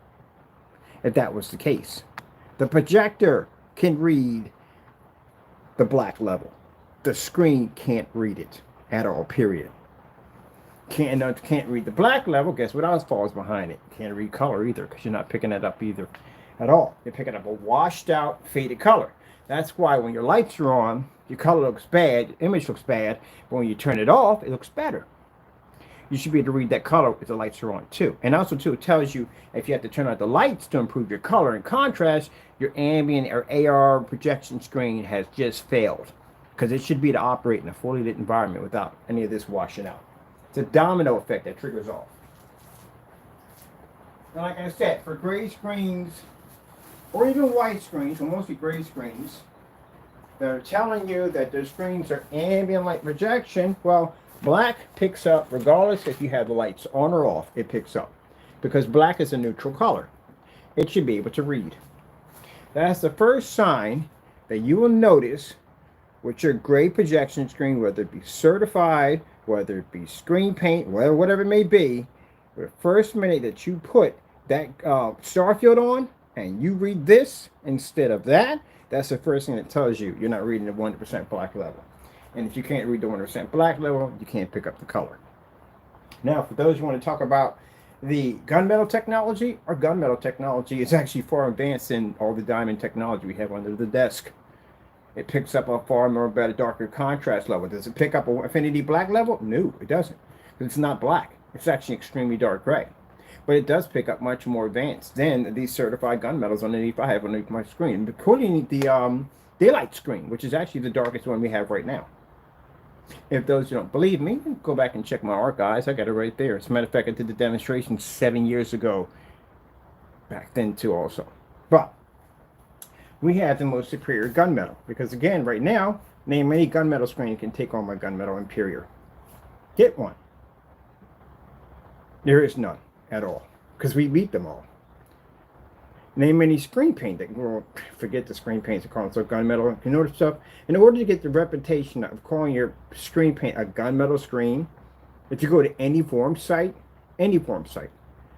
If that was the case. The projector can read the black level. The screen can't read it at all, period. Can't read the black level. Guess what else falls behind it? Can't read color either, because you're not picking that up either at all. You're picking up a washed out, faded color. That's why when your lights are on, your color looks bad, your image looks bad, but when you turn it off, it looks better. You should be able to read that color if the lights are on too. And also too, it tells you if you have to turn out the lights to improve your color and contrast, your ambient or AR projection screen has just failed. because it should be to operate in a fully lit environment without any of this washing out. It's a domino effect that triggers off. And like I said, for gray screens, or even white screens, or mostly gray screens, that are telling you that the screens are ambient light projection, well, black picks up, regardless if you have the lights on or off, it picks up. Because black is a neutral color. It should be able to read. That's the first sign that you will notice with your gray projection screen, whether it be certified, whether it be screen paint, whatever it may be. The first minute that you put that star field on and you read this instead of that, that's the first thing that tells you you're not reading the 100% black level. And if you can't read the 100% black level, you can't pick up the color. Now, for those who want to talk about the gunmetal technology, our gunmetal technology is actually far advanced in all the diamond technology we have under the desk. It picks up a far more better, darker contrast level. Does it pick up an affinity black level? No, it doesn't. It's not black. It's actually extremely dark gray. But it does pick up much more advanced than these certified gunmetals underneath I have underneath my screen, including the daylight screen, which is actually the darkest one we have right now. If those who don't believe me, go back and check my archives. I got it right there. As a matter of fact, I did the demonstration 7 years ago. Back then too also. But we have the most superior gunmetal. Because again, right now, name any gunmetal screen can take on my gunmetal Imperial. Get one. There is none at all. Because we beat them all. Name any screen paint that, well, forget the screen paints are called so gunmetal. You notice stuff. In order to get the reputation of calling your screen paint a gunmetal screen, if you go to any form site, and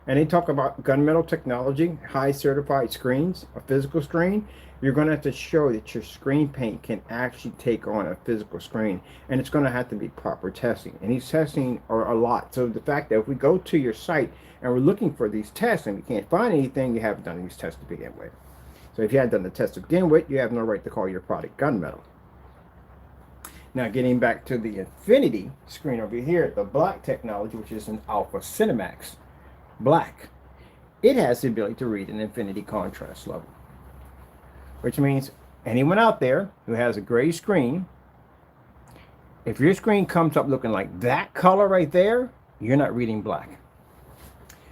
they talk about gunmetal technology, high certified screens, a physical screen, you're going to have to show that your screen paint can actually take on a physical screen, and it's going to have to be proper testing. And these testing are a lot. So the fact that if we go to your site and we're looking for these tests and we can't find anything, you haven't done these tests to begin with. So if you haven't done the test to begin with, you have no right to call your product gunmetal. Now getting back to the Infinity screen over here, the black technology, which is an Alpha Cinemax black, it has the ability to read an infinity contrast level. Which means anyone out there who has a gray screen, if your screen comes up looking like that color right there, you're not reading black.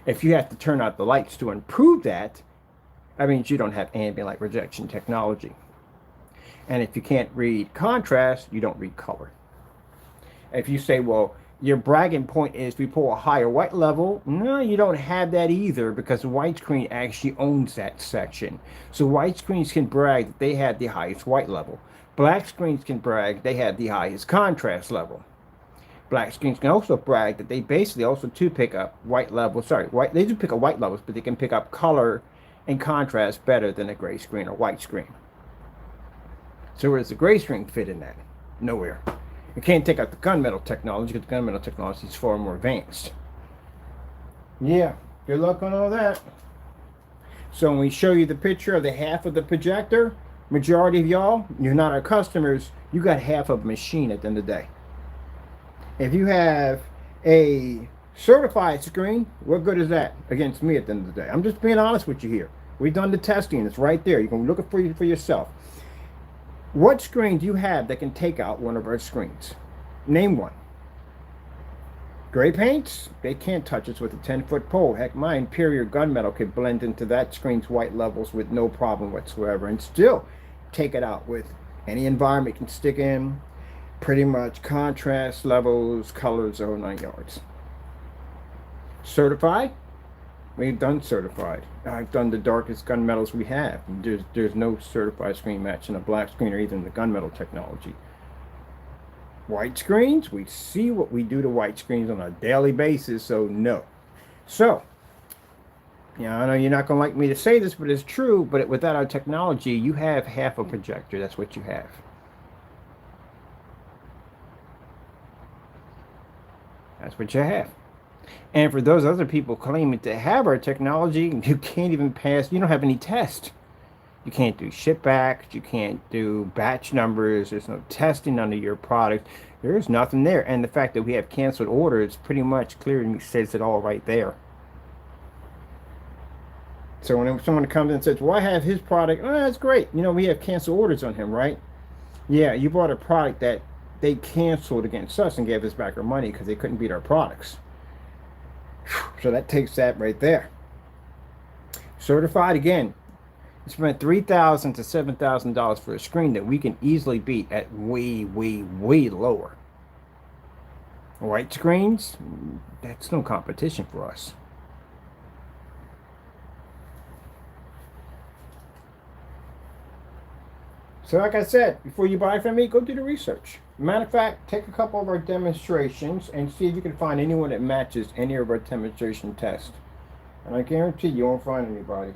If you have to turn out the lights to improve that, that means you don't have ambient light projection technology. And if you can't read contrast, you don't read color. If you say, well, your bragging point is we pull a higher white level, no, you don't have that either, because the white screen actually owns that section. So white screens can brag that they have the highest white level. Black screens can brag they have the highest contrast level. Black screens can also brag that they basically also too pick up white levels. They do pick up white levels, but they can pick up color and contrast better than a gray screen or white screen. So where does the gray screen fit in that? Nowhere. You can't take out the gunmetal technology because the gunmetal technology is far more advanced. Yeah, good luck on all that. So when we show you the picture of the half of the projector, majority of y'all, you're not our customers, you got half of a machine at the end of the day. If you have a certified screen, what good is that against me at the end of the day? I'm just being honest with you here. We've done the testing. It's right there. You can look it for yourself. What screen do you have that can take out one of our screens? Name one. Gray paints, they can't touch us with a 10-foot pole. Heck, my Imperial gunmetal could blend into that screen's white levels with no problem whatsoever and still take it out with any environment it can stick in. Pretty much contrast levels, colors, or 9 yards. Certified? We've done certified. I've done the darkest gunmetals we have. There's no certified screen matching a black screen or even the gunmetal technology. White screens, we see what we do to white screens on a daily basis, so no. So, yeah, I know you're not going to like me to say this, but it's true. But without our technology, you have half a projector. That's what you have. That's what you have. And for those other people claiming to have our technology, you can't even pass, you don't have any test. You can't do ship backs, you can't do batch numbers, there's no testing under your product. There's nothing there. And the fact that we have canceled orders pretty much clearly says it all right there. So when someone comes in and says, well, I have his product, oh, that's great. You know, we have canceled orders on him, right? Yeah, you bought a product that they canceled against us and gave us back our money because they couldn't beat our products. So that takes that right there. Certified again. You spent $3,000 to $7,000 for a screen that we can easily beat at way, way, way lower. White screens, that's no competition for us. So like I said, before you buy from me, go do the research. Matter of fact, take a couple of our demonstrations and see if you can find anyone that matches any of our demonstration tests. And I guarantee you won't find anybody.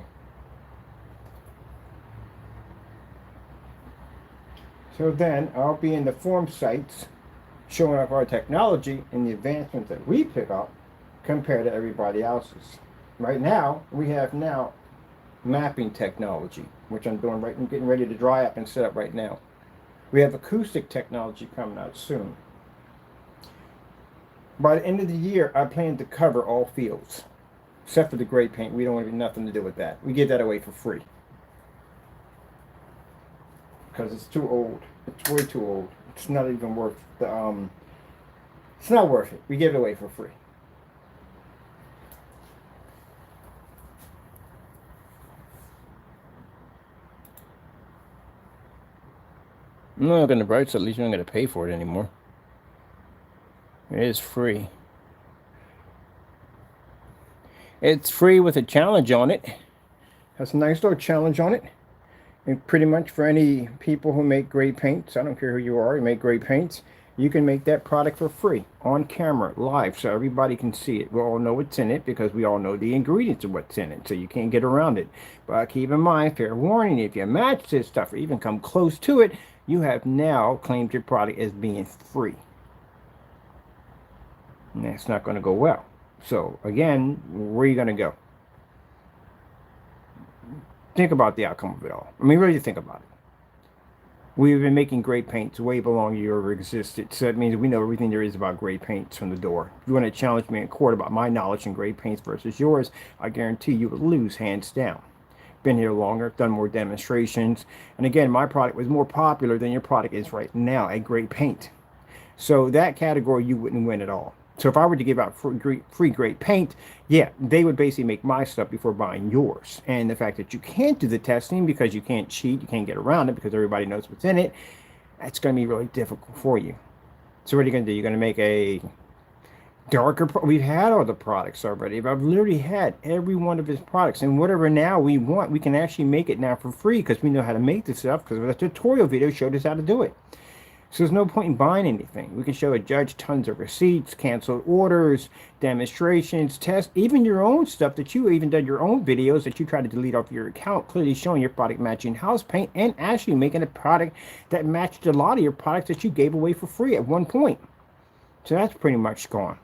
So then I'll be in the form sites showing off our technology and the advancements that we pick up compared to everybody else's. Right now, we have now mapping technology, which I'm doing right and getting ready to dry up and set up right now. We have acoustic technology coming out soon. By the end of the year, I plan to cover all fields, except for the gray paint. We don't have nothing to do with that. We give that away for free because it's too old. It's way too old. It's not even worth the it's not worth it. We give it away for free. I'm not going to bright, so at least you're not going to pay for it anymore. It is free. It's free with a challenge on it. Has a nice little challenge on it. And pretty much for any people who make great paints, I don't care who you are, you make great paints, you can make that product for free, on camera, live, so everybody can see it. We all know what's in it because we all know the ingredients of what's in it, so you can't get around it. But keep in mind, fair warning, if you match this stuff or even come close to it, you have now claimed your product as being free. And that's not going to go well. So again, where are you going to go? Think about the outcome of it all. I mean, really think about it. We've been making great paints way before you ever existed. So that means we know everything there is about great paints from the door. If you want to challenge me in court about my knowledge in great paints versus yours, I guarantee you would lose hands down. Been here longer, done more demonstrations. And again, my product was more popular than your product is right now at great paint. So that category, you wouldn't win at all. So if I were to give out free great paint, yeah, they would basically make my stuff before buying yours. And the fact that you can't do the testing because you can't cheat, you can't get around it because everybody knows what's in it, that's going to be really difficult for you. So what are you going to do? You're going to make a darker, we've had all the products already. I've literally had every one of his products. And whatever now we want, we can actually make it now for free because we know how to make this stuff because the tutorial video showed us how to do it. So there's no point in buying anything. We can show a judge tons of receipts, canceled orders, demonstrations, tests, even your own stuff that you even done your own videos that you try to delete off your account, clearly showing your product matching house paint and actually making a product that matched a lot of your products that you gave away for free at one point. So that's pretty much gone.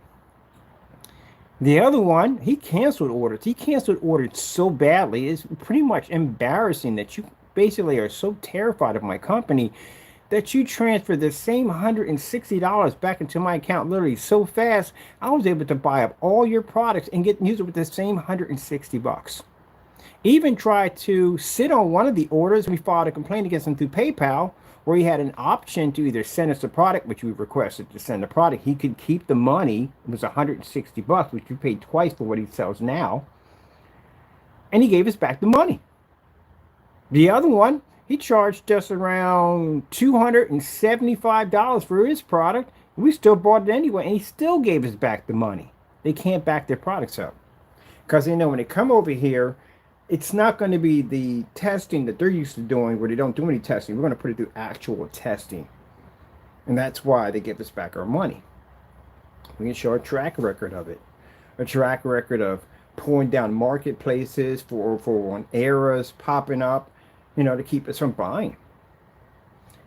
The other one, he canceled orders. He canceled orders so badly. It's pretty much embarrassing that you basically are so terrified of my company that you transfer the same $160 back into my account literally so fast, I was able to buy up all your products and use it with the same 160 bucks. Even tried to sit on one of the orders. We filed a complaint against him through PayPal, where he had an option to either send us the product, which we requested to send the product. He could keep the money. It was 160 bucks, which we paid twice for what he sells now. And he gave us back the money. The other one, he charged us around $275 for his product. We still bought it anyway, and he still gave us back the money. They can't back their products up because they know when they come over here, it's not going to be the testing that they're used to doing where they don't do any testing. We're going to put it through actual testing. And that's why they give us back our money. We can show a track record of it. A track record of pulling down marketplaces for errors popping up, you know, to keep us from buying.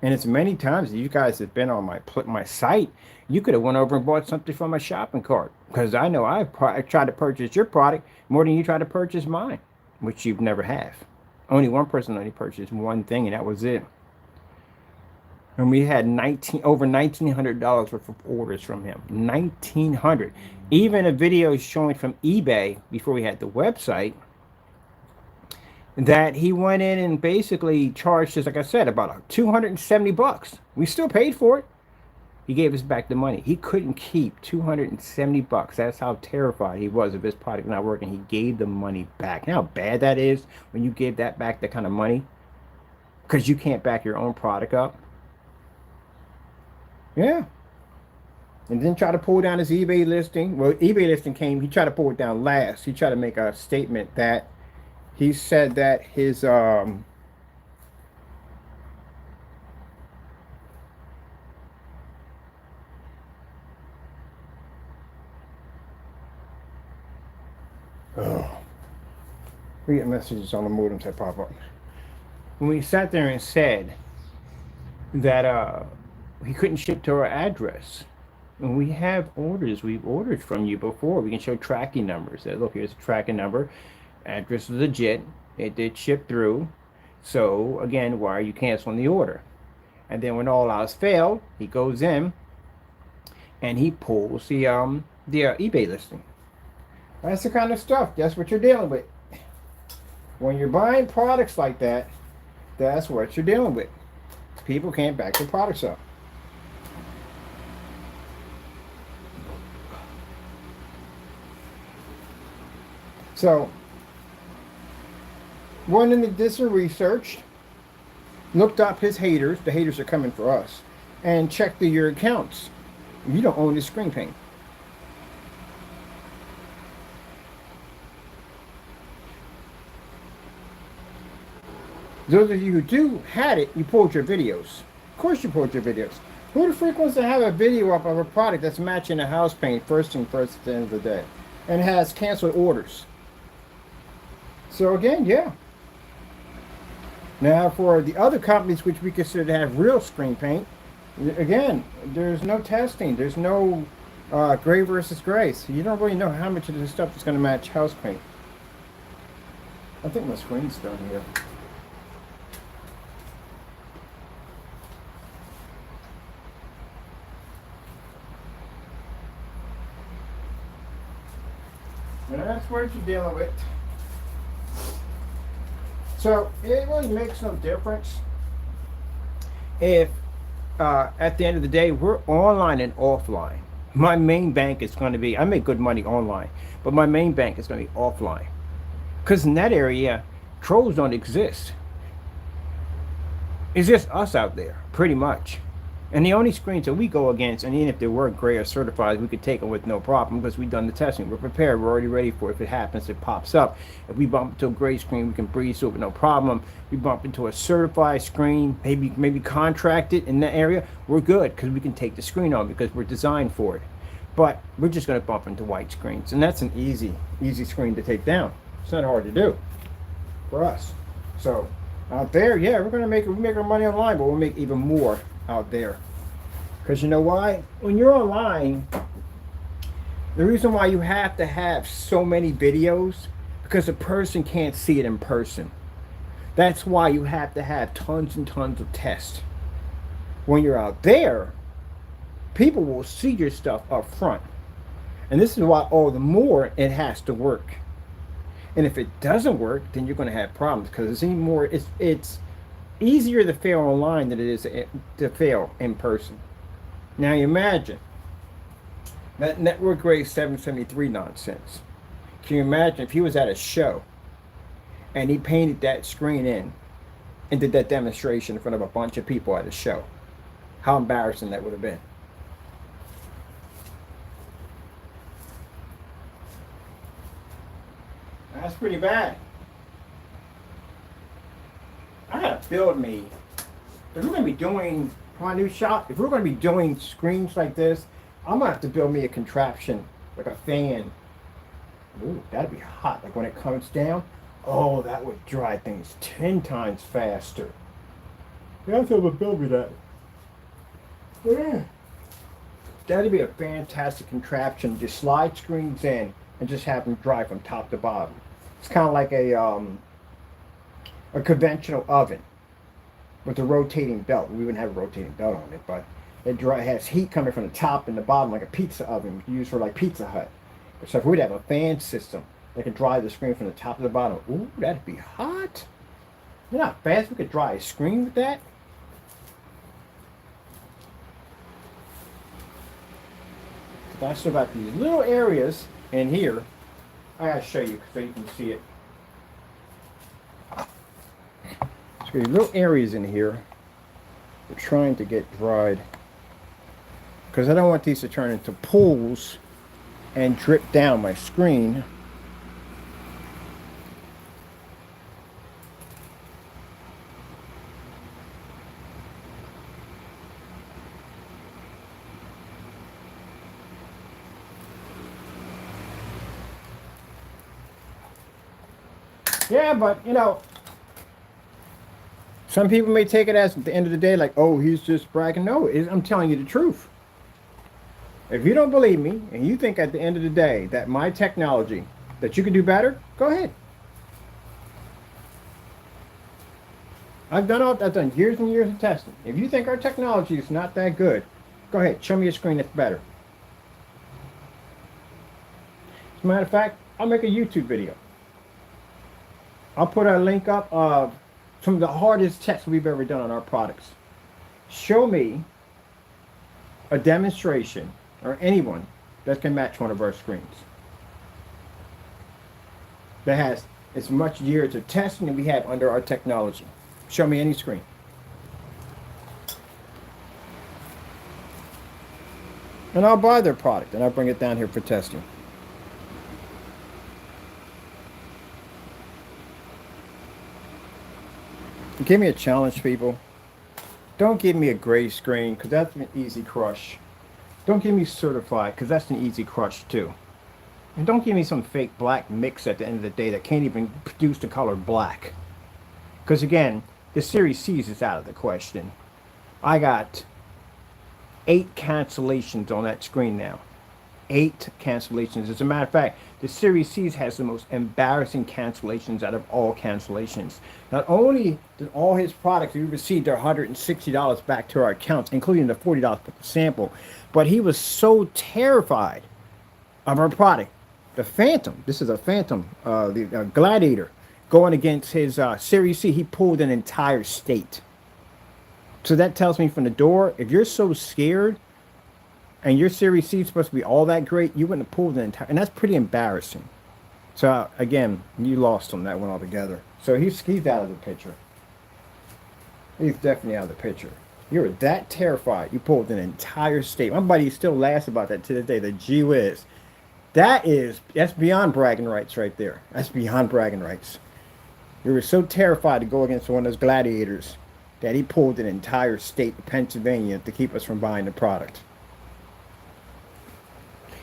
And it's many times you guys have been on my site, you could have went over and bought something from my shopping cart. Because I know I tried to purchase your product more than you tried to purchase mine, which you've never have. Only one person only purchased one thing, and that was it. And we had over $1,900 worth of orders from him. $1,900. Even a video showing from eBay before we had the website, that he went in and basically charged us, like I said, about $270. We still paid for it. He gave us back the money. He couldn't keep $270. That's how terrified he was of his product not working. He gave the money back. You know how bad that is when you give that back, that kind of money? Because you can't back your own product up. Yeah. And then try to pull down his eBay listing. Well, eBay listing came, he tried to pull it down last. He tried to make a statement that he said that his oh, we get messages on the modems that pop up. When we sat there and said that he couldn't ship to our address. And we have orders. We've ordered from you before. We can show tracking numbers. That look, here's a tracking number. Address is legit. It did ship through. So again, why are you canceling the order? And then when all else failed, he goes in and he pulls the eBay listing. That's the kind of stuff. That's what you're dealing with. When you're buying products like that, that's what you're dealing with. People can't back their products up. So, went into this and researched, looked up his haters. The haters are coming for us, and checked your accounts. You don't own this screen paint. Those of you who do had it, you pulled your videos. Of course you pulled your videos. Who the freak wants to have a video up of a product that's matching a house paint first thing first at the end of the day and has canceled orders? So again, yeah. Now for the other companies which we consider to have real screen paint, again, there's no testing. There's no gray versus gray. So you don't really know how much of this stuff is going to match house paint. I think my screen's done here. And that's what you're dealing with. So it really makes no difference if at the end of the day we're online and offline. My main bank is going to be, I make good money online, but my main bank is going to be offline. Because in that area, trolls don't exist. It's just us out there, pretty much. And the only screens that we go against, and even if they were gray or certified, we could take them with no problem because we've done the testing. We're prepared. We're already ready for it. If it happens, it pops up. If we bump into a gray screen, we can breeze through it with no problem. We bump into a certified screen, maybe contracted in that area, we're good because we can take the screen on because we're designed for it. But we're just going to bump into white screens, and that's an easy screen to take down. It's not hard to do for us. So out there, yeah, we make our money online, but we'll make even more out there. Because you know why? When you're online, the reason why you have to have so many videos, because a person can't see it in person. That's why you have to have tons and tons of tests. When you're out there, people will see your stuff up front. And this is why all the more it has to work. And if it doesn't work, then you're going to have problems because it's easier to fail online than it is to fail in person. Now you imagine that network grade 773 nonsense. Can you imagine if he was at a show and he painted that screen in and did that demonstration in front of a bunch of people at a show? How embarrassing that would have been. That's pretty bad. I gotta build me. If we're gonna be doing my new shop, if we're gonna be doing screens like this, I'm gonna have to build me a contraption, like a fan. Ooh, that'd be hot. Like when it comes down, oh, that would dry things 10 times faster. You have to build me that. Yeah. That'd be a fantastic contraption. Just slide screens in and just have them dry from top to bottom. It's kind of like a conventional oven with a rotating belt. We wouldn't have a rotating belt on it, but it has heat coming from the top and the bottom like a pizza oven used for like Pizza Hut. So if we'd have a fan system They can dry the screen from the top to the bottom. Ooh, that'd be hot. You know how fast we could dry a screen with that? I still got these little areas in here. I gotta show you so you can see it. So these little areas in here we're trying to get dried because I don't want these to turn into pools and drip down my screen. Yeah, but you know, some people may take it as at the end of the day like, oh, he's just bragging. No, I'm telling you the truth. If you don't believe me and you think at the end of the day that my technology, that you can do better, go ahead. I've done years and years of testing. If you think our technology is not that good, go ahead, show me a screen that's better. As a matter of fact, I'll make a YouTube video. I'll put a link up of some of the hardest tests we've ever done on our products. Show me a demonstration or anyone that can match one of our screens that has as much years of testing that we have under our technology. Show me any screen. And I'll buy their product and I'll bring it down here for testing. Give me a challenge, people. Don't give me a gray screen because that's an easy crush. Don't give me certified because that's an easy crush too. And don't give me some fake black mix at the end of the day that can't even produce the color black. Because again, the Series C's is out of the question. I got 8 cancellations on that screen now. 8 cancellations. As a matter of fact, the Series C's has the most embarrassing cancellations out of all cancellations. Not only did all his products, we received our $160 back to our accounts, including the $40 for the sample, but he was so terrified of our product. The Phantom, this is a Phantom, the Gladiator, going against his Series C, he pulled an entire state. So that tells me from the door, if you're so scared and your Series C is supposed to be all that great, you wouldn't have pulled an entire, and that's pretty embarrassing. So again, you lost on that one altogether. So he's out of the picture. He's definitely out of the picture. You were that terrified, you pulled an entire state. My buddy still laughs about that to this day, the gee whiz. That's beyond bragging rights right there. That's beyond bragging rights. You were so terrified to go against one of those gladiators that he pulled an entire state of Pennsylvania to keep us from buying the product.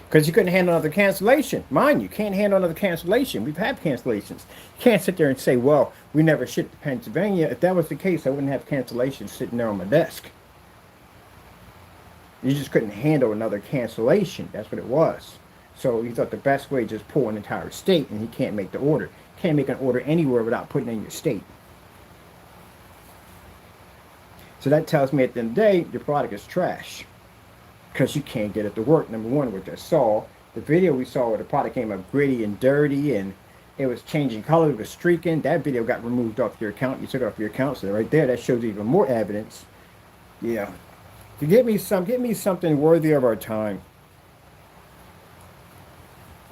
Because you couldn't handle another cancellation. Mind you, can't handle another cancellation. We've had cancellations. You can't sit there and say, well, we never shipped to Pennsylvania. If that was the case, I wouldn't have cancellations sitting there on my desk. You just couldn't handle another cancellation. That's what it was. So he thought the best way is just pull an entire state, and he can't make the order. Can't make an order anywhere without putting in your state. So that tells me at the end of the day, your product is trash. Because you can't get it to work. Number one, which I saw, the video we saw where the product came up gritty and dirty and it was changing color, it was streaking. That video got removed off your account. You took it off your account. So right there, that shows even more evidence. Yeah. To get me something worthy of our time.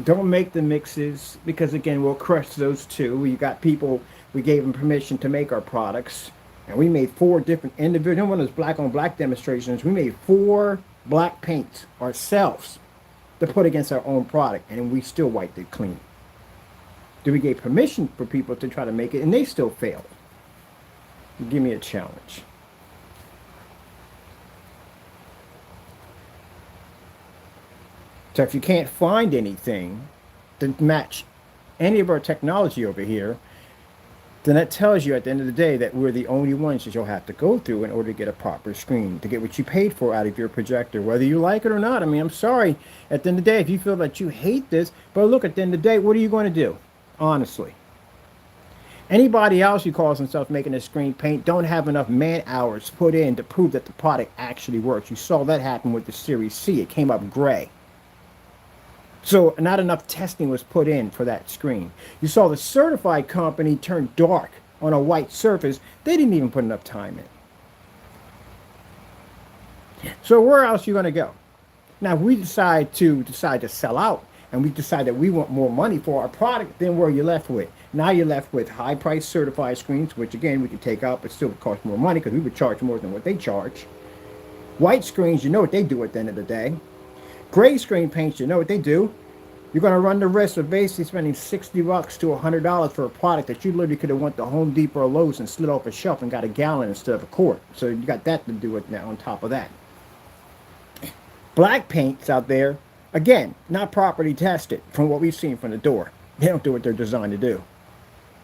Don't make the mixes because again, we'll crush those too. We got people, we gave them permission to make our products. And we made 4 different individual, one of those black on black demonstrations. We made 4 black paints ourselves to put against our own product, and we still wiped it clean. Then we gave permission for people to try to make it, and they still failed. Give me a challenge. So if you can't find anything to match any of our technology over here, then that tells you at the end of the day that we're the only ones that you'll have to go through in order to get a proper screen, to get what you paid for out of your projector, whether you like it or not. I mean, I'm sorry, at the end of the day, if you feel that you hate this, but look, at the end of the day, what are you going to do? Honestly. Anybody else who calls themselves making a screen paint don't have enough man hours put in to prove that the product actually works. You saw that happen with the Series C. It came up gray. So not enough testing was put in for that screen. You saw the certified company turn dark on a white surface. They didn't even put enough time in. So where else are you going to go? Now, if we decide to sell out and we decide that we want more money for our product, then where are you left with? Now you're left with high price certified screens, which again, we could take out, but still would cost more money because we would charge more than what they charge. White screens, you know what they do at the end of the day. Gray screen paints, you know what they do. You're going to run the risk of basically spending $60 to $100 for a product that you literally could have went to Home Depot or Lowe's and slid off a shelf and got a gallon instead of a quart. So you got that to do with now on top of that. Black paints out there, again, not properly tested from what we've seen from the door. They don't do what they're designed to do.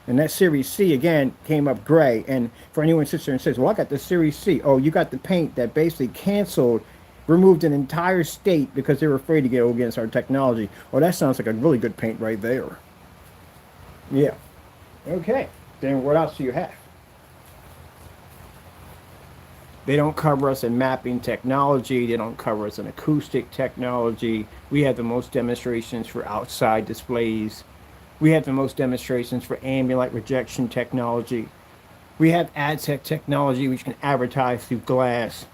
And that Series C, again, came up gray. And for anyone who sits there and says, well, I got the Series C. Oh, you got the paint that basically removed an entire state because they were afraid to go against our technology. Oh, that sounds like a really good paint right there. Yeah. Okay. Then what else do you have? They don't cover us in mapping technology. They don't cover us in acoustic technology. We have the most demonstrations for outside displays. We have the most demonstrations for ambient light rejection technology. We have ad tech technology, which can advertise through glass.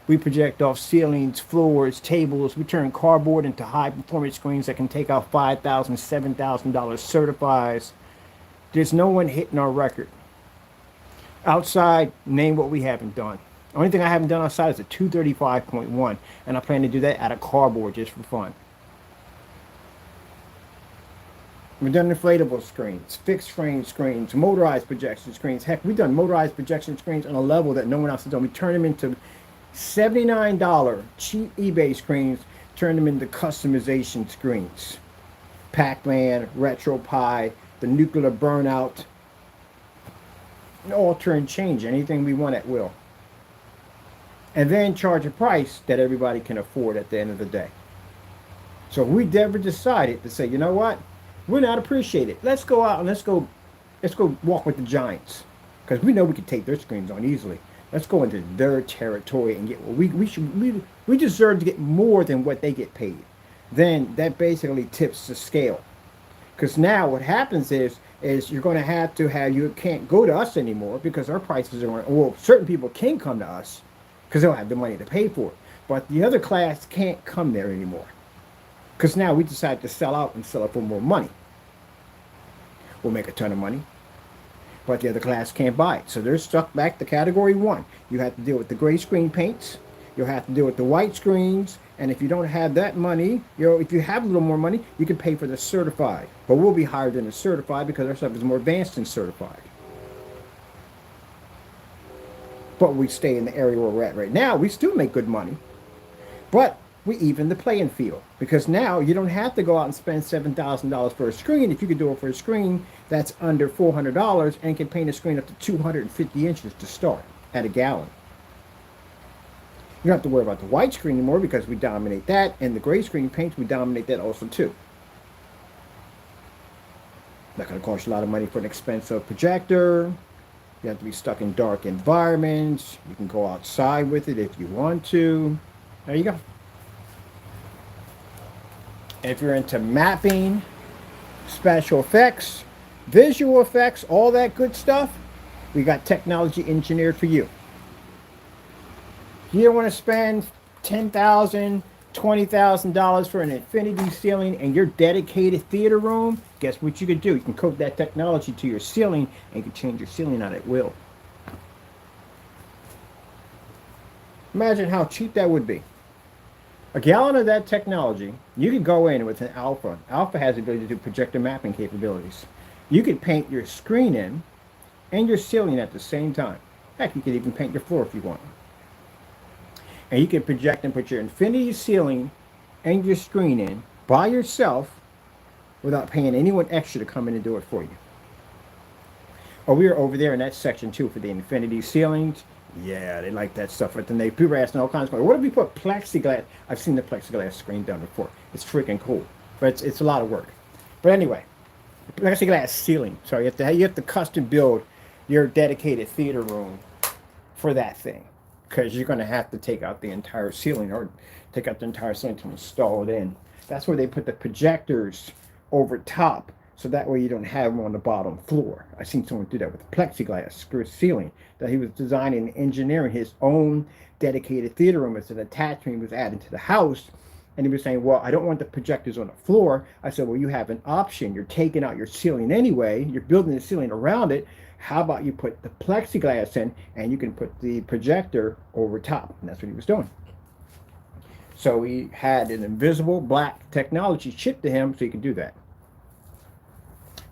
We project off ceilings, floors, tables. We turn cardboard into high-performance screens that can take out $5,000, $7,000 certifies. There's no one hitting our record. Outside, name what we haven't done. The only thing I haven't done outside is a 235.1, and I plan to do that out of cardboard just for fun. We've done inflatable screens, fixed frame screens, motorized projection screens. Heck, we've done motorized projection screens on a level that no one else has done. We turn them into $79 cheap eBay screens, turn them into customization screens. Pac-Man, RetroPie, the nuclear burnout, alter and change anything we want at will. And then charge a price that everybody can afford at the end of the day. So we never decided to say, you know what? We're not appreciated. Let's go out and let's go walk with the giants. Because we know we can take their screens on easily. Let's go into their territory and get what we deserve to get more than what they get paid. Then that basically tips the scale. Because now what happens is you're going to have you can't go to us anymore because our prices are, well, certain people can come to us because they'll have the money to pay for it. But the other class can't come there anymore. Because now we decide to sell out and sell it for more money. We'll make a ton of money. But the other class can't buy it. So they're stuck back to category 1. You have to deal with the gray screen paints. You'll have to deal with the white screens. And if you don't have that money, if you have a little more money, you can pay for the certified. But we'll be higher than the certified because our stuff is more advanced than certified. But we stay in the area where we're at right now. We still make good money. But we even the playing field. Because now you don't have to go out and spend $7,000 for a screen if you could do it for a screen that's under $400 and can paint a screen up to 250 inches to start at a gallon. You don't have to worry about the white screen anymore because we dominate that, and the gray screen paints, we dominate that also too. Not going to cost you a lot of money for an expensive projector. You have to be stuck in dark environments. You can go outside with it if you want to. There you go. If you're into mapping, special effects, visual effects, all that good stuff, we got technology engineered for you. You don't want to spend $10,000, $20,000 for an infinity ceiling in your dedicated theater room. Guess what you could do? You can code that technology to your ceiling and you can change your ceiling out at will. Imagine how cheap that would be. A gallon of that technology, you could go in with an alpha. Alpha has the ability to do projector mapping capabilities. You could paint your screen in and your ceiling at the same time. Heck, you could even paint your floor if you want. And you can project and put your infinity ceiling and your screen in by yourself without paying anyone extra to come in and do it for you. Oh, we are over there in that section too for the infinity ceilings. Yeah, they like that stuff. But then people are asking all kinds of questions. What if we put plexiglass? I've seen the plexiglass screen done before. It's freaking cool. But it's a lot of work. But anyway, plexiglass ceiling. So you have to custom build your dedicated theater room for that thing. Because you're going to have to take out the entire ceiling or take out the entire ceiling to install it in. That's where they put the projectors over top, so that way you don't have them on the bottom floor. I seen someone do that with plexiglass screw ceiling, that he was designing and engineering his own dedicated theater room as an attachment he was adding to the house. And he was saying, well, I don't want the projectors on the floor. I said, well, you have an option. You're taking out your ceiling anyway. You're building the ceiling around it. How about you put the plexiglass in and you can put the projector over top? And that's what he was doing. So he had an invisible black technology shipped to him so he could do that.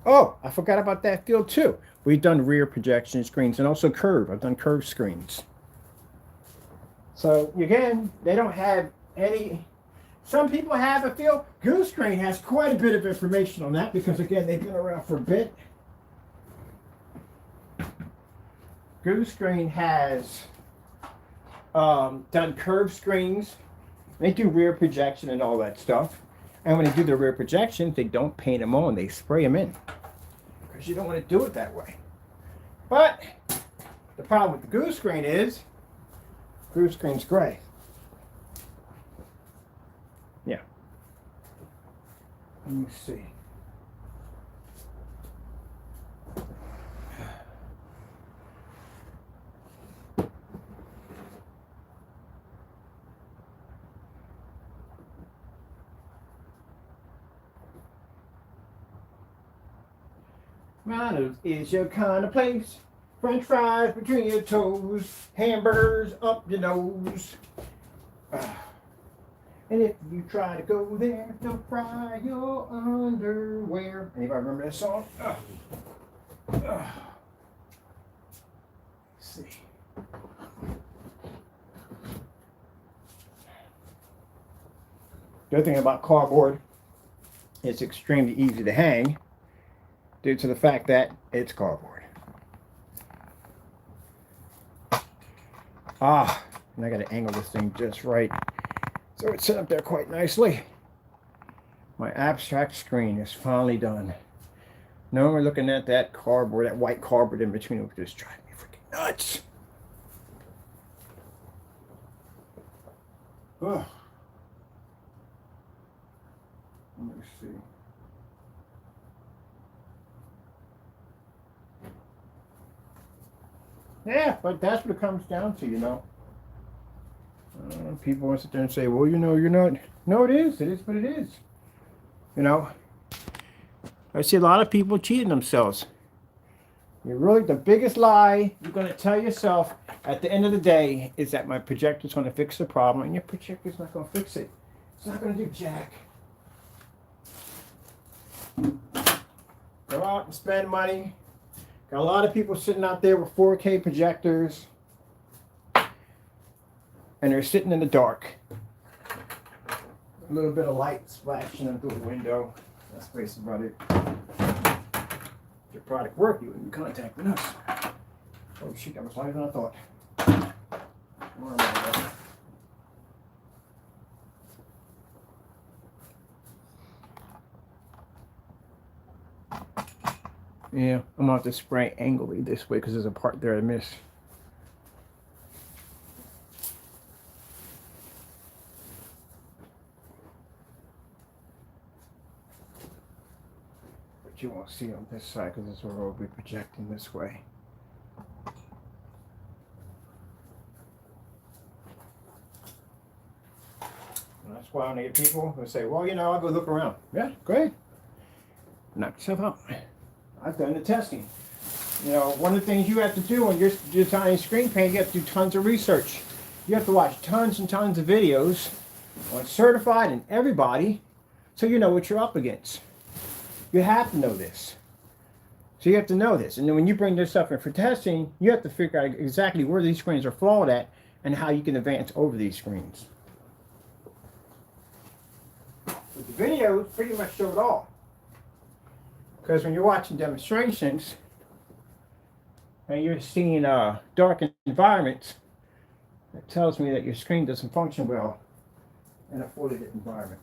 Oh, I forgot about that field too. We've done rear projection screens and also curve. I've done curved screens. So again, they don't have any. Some people have a field. Goose Screen has quite a bit of information on that because again, they've been around for a bit. Goose Screen has done curved screens. They do rear projection and all that stuff. And when they do the rear projections, they don't paint them on. They spray them in. Because you don't want to do it that way. But the problem with the Goose Screen is, Goose Screen's gray. Yeah. Let me see. Minos is your kind of place. French fries between your toes. Hamburgers up your nose. And if you try to go there, don't fry your underwear. Anybody remember that song? Let's see. The other thing about cardboard, it's extremely easy to hang due to the fact that it's cardboard. And I got to angle this thing just right so it's set up there quite nicely. My abstract screen is finally done. No more looking at that cardboard, that white cardboard in between. It would just drive me freaking nuts. Ugh. Let me see. Yeah, but that's what it comes down to, you know. People want to sit there and say, well, you know, you're not. No, it is. It is what it is. You know, I see a lot of people cheating themselves. You're really, the biggest lie you're going to tell yourself at the end of the day is that my projector's going to fix the problem, and your projector's not going to fix it. It's not going to do jack. Go out and spend money. Got a lot of people sitting out there with 4K projectors, and they're sitting in the dark. A little bit of light splashing in through the window. That's basically about it. If your product work, you wouldn't be contacting us. Oh shoot, that was lighter than I thought. More yeah, I'm gonna have to spray angle it this way because there's a part there I missed. But you won't see it on this side because this will be projecting this way. And that's why when I get people who say, well, you know, I'll go look around. Yeah, great. Knock yourself out. I've done the testing. You know, one of the things you have to do when you're designing screen paint, you have to do tons of research. You have to watch tons and tons of videos on certified and everybody so you know what you're up against. You have to know this. So you have to know this. And then when you bring this stuff in for testing, you have to figure out exactly where these screens are flawed at and how you can advance over these screens. But the videos pretty much show it all. Because when you're watching demonstrations and you're seeing dark environments, it tells me that your screen doesn't function well in a fully lit environment.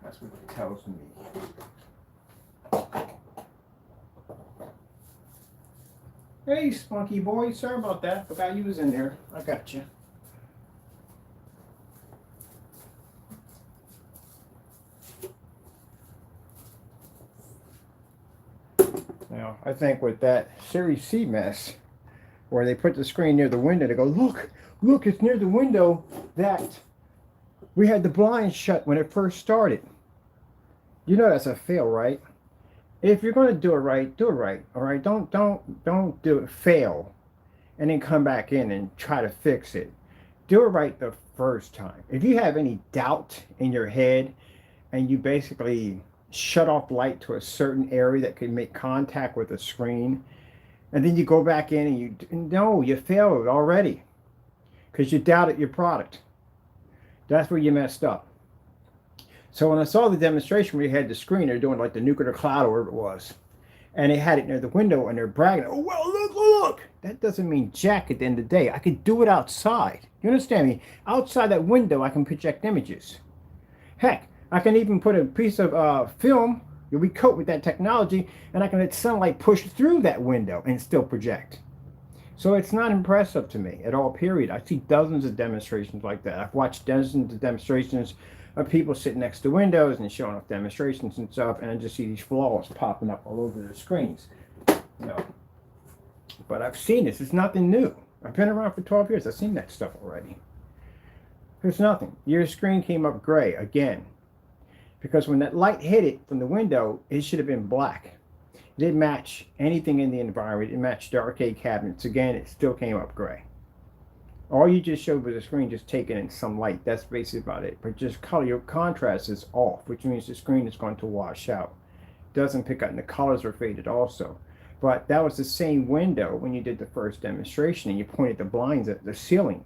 That's what it tells me. Hey, spunky boy, sorry about that. Forgot you was in there. I got you. Now, I think with that Series C mess, where they put the screen near the window, they go, look, it's near the window that we had the blinds shut when it first started. You know that's a fail, right? If you're going to do it right, do it right. All right, don't do it fail and then come back in and try to fix it. Do it right the first time. If you have any doubt in your head and you basically shut off light to a certain area that could make contact with the screen, and then you go back in and you failed already because you doubted your product. That's where you messed up. So when I saw the demonstration where you had the screen, they're doing like the nuclear cloud or whatever it was, and they had it near the window and they're bragging, oh, well, look. That doesn't mean jack at the end of the day. I could do it outside. You understand me? Outside that window, I can project images. Heck, I can even put a piece of film, we coat with that technology, and I can let sunlight push through that window and still project. So it's not impressive to me at all, period. I see dozens of demonstrations like that. I've watched dozens of demonstrations of people sitting next to windows and showing off demonstrations and stuff, and I just see these flaws popping up all over the screens. But I've seen this. It's nothing new. I've been around for 12 years. I've seen that stuff already. There's nothing. Your screen came up gray again. Because when that light hit it from the window, it should have been black. It didn't match anything in the environment. It matched the arcade cabinets. Again, it still came up gray. All you just showed was the screen just taking in some light. That's basically about it. But just color, your contrast is off, which means the screen is going to wash out. It doesn't pick up, and the colors are faded also. But that was the same window when you did the first demonstration and you pointed the blinds at the ceiling.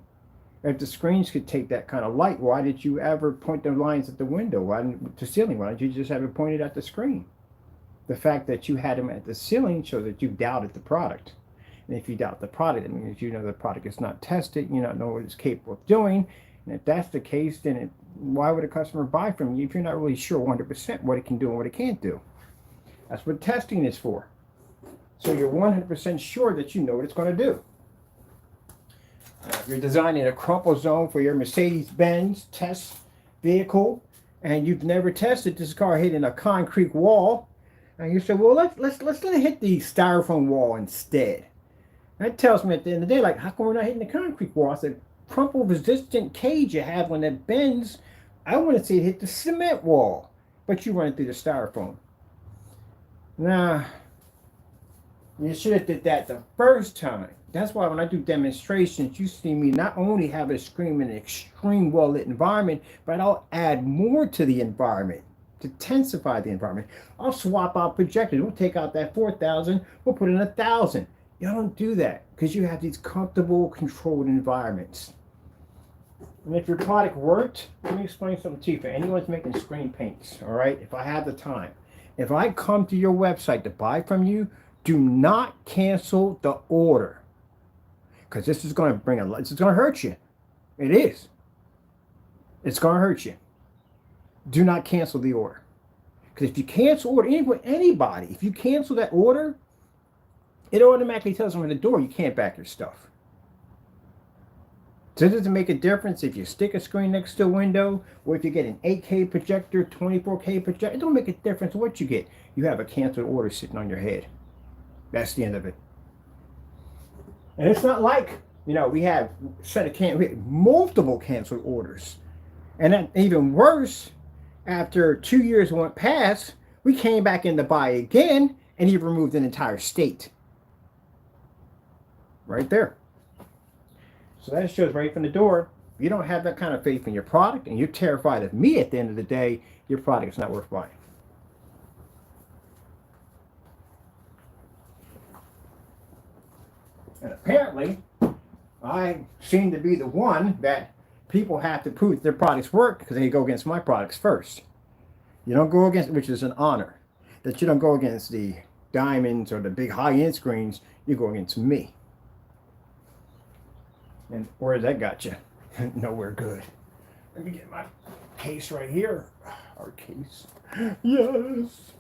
If the screens could take that kind of light, why did you ever point the blinds at the window? Why didn't the ceiling? Why didn't you just have it pointed at the screen? The fact that you had them at the ceiling shows that you doubted the product. And if you doubt the product, it means you know the product is not tested, you don't know what it's capable of doing. And if that's the case, then why would a customer buy from you if you're not really sure 100% what it can do and what it can't do? That's what testing is for. So you're 100% sure that you know what it's going to do. If you're designing a crumple zone for your Mercedes-Benz test vehicle, and you've never tested this car hitting a concrete wall, and you say, well, let's let it hit the styrofoam wall instead. That tells me at the end of the day, like, how come we're not hitting the concrete wall? I said, crumple-resistant cage you have when it bends, I want to see it hit the cement wall, but you run it through the styrofoam. Nah, you should have did that the first time. That's why when I do demonstrations, you see me not only have a screen in an extreme well-lit environment, but I'll add more to the environment to intensify the environment. I'll swap out projectors. We'll take out that 4,000. We'll put in 1,000. You don't do that because you have these comfortable, controlled environments. And if your product worked, let me explain something to you. For anyone who's making screen paints, all right, if I have the time, if I come to your website to buy from you, do not cancel the order. Because this is going to this is going to hurt you. It is. It's going to hurt you. Do not cancel the order. Because if you cancel order, anybody, if you cancel that order, it automatically tells them at the door you can't back your stuff. So it doesn't make a difference if you stick a screen next to a window or if you get an 8K projector, 24K projector. It don't make a difference what you get. You have a canceled order sitting on your head. That's the end of it. And it's not like, we have multiple canceled orders. And then even worse, after 2 years went past, we came back in to buy again, and he removed an entire state. Right there. So that shows right from the door, if you don't have that kind of faith in your product, and you're terrified of me at the end of the day, your product is not worth buying. And apparently, I seem to be the one that people have to prove their products work because they go against my products first. You don't go against, which is an honor, that you don't go against the diamonds or the big high-end screens, you go against me. And where that got you? Nowhere good. Let me get my case right here. Our case. Yes.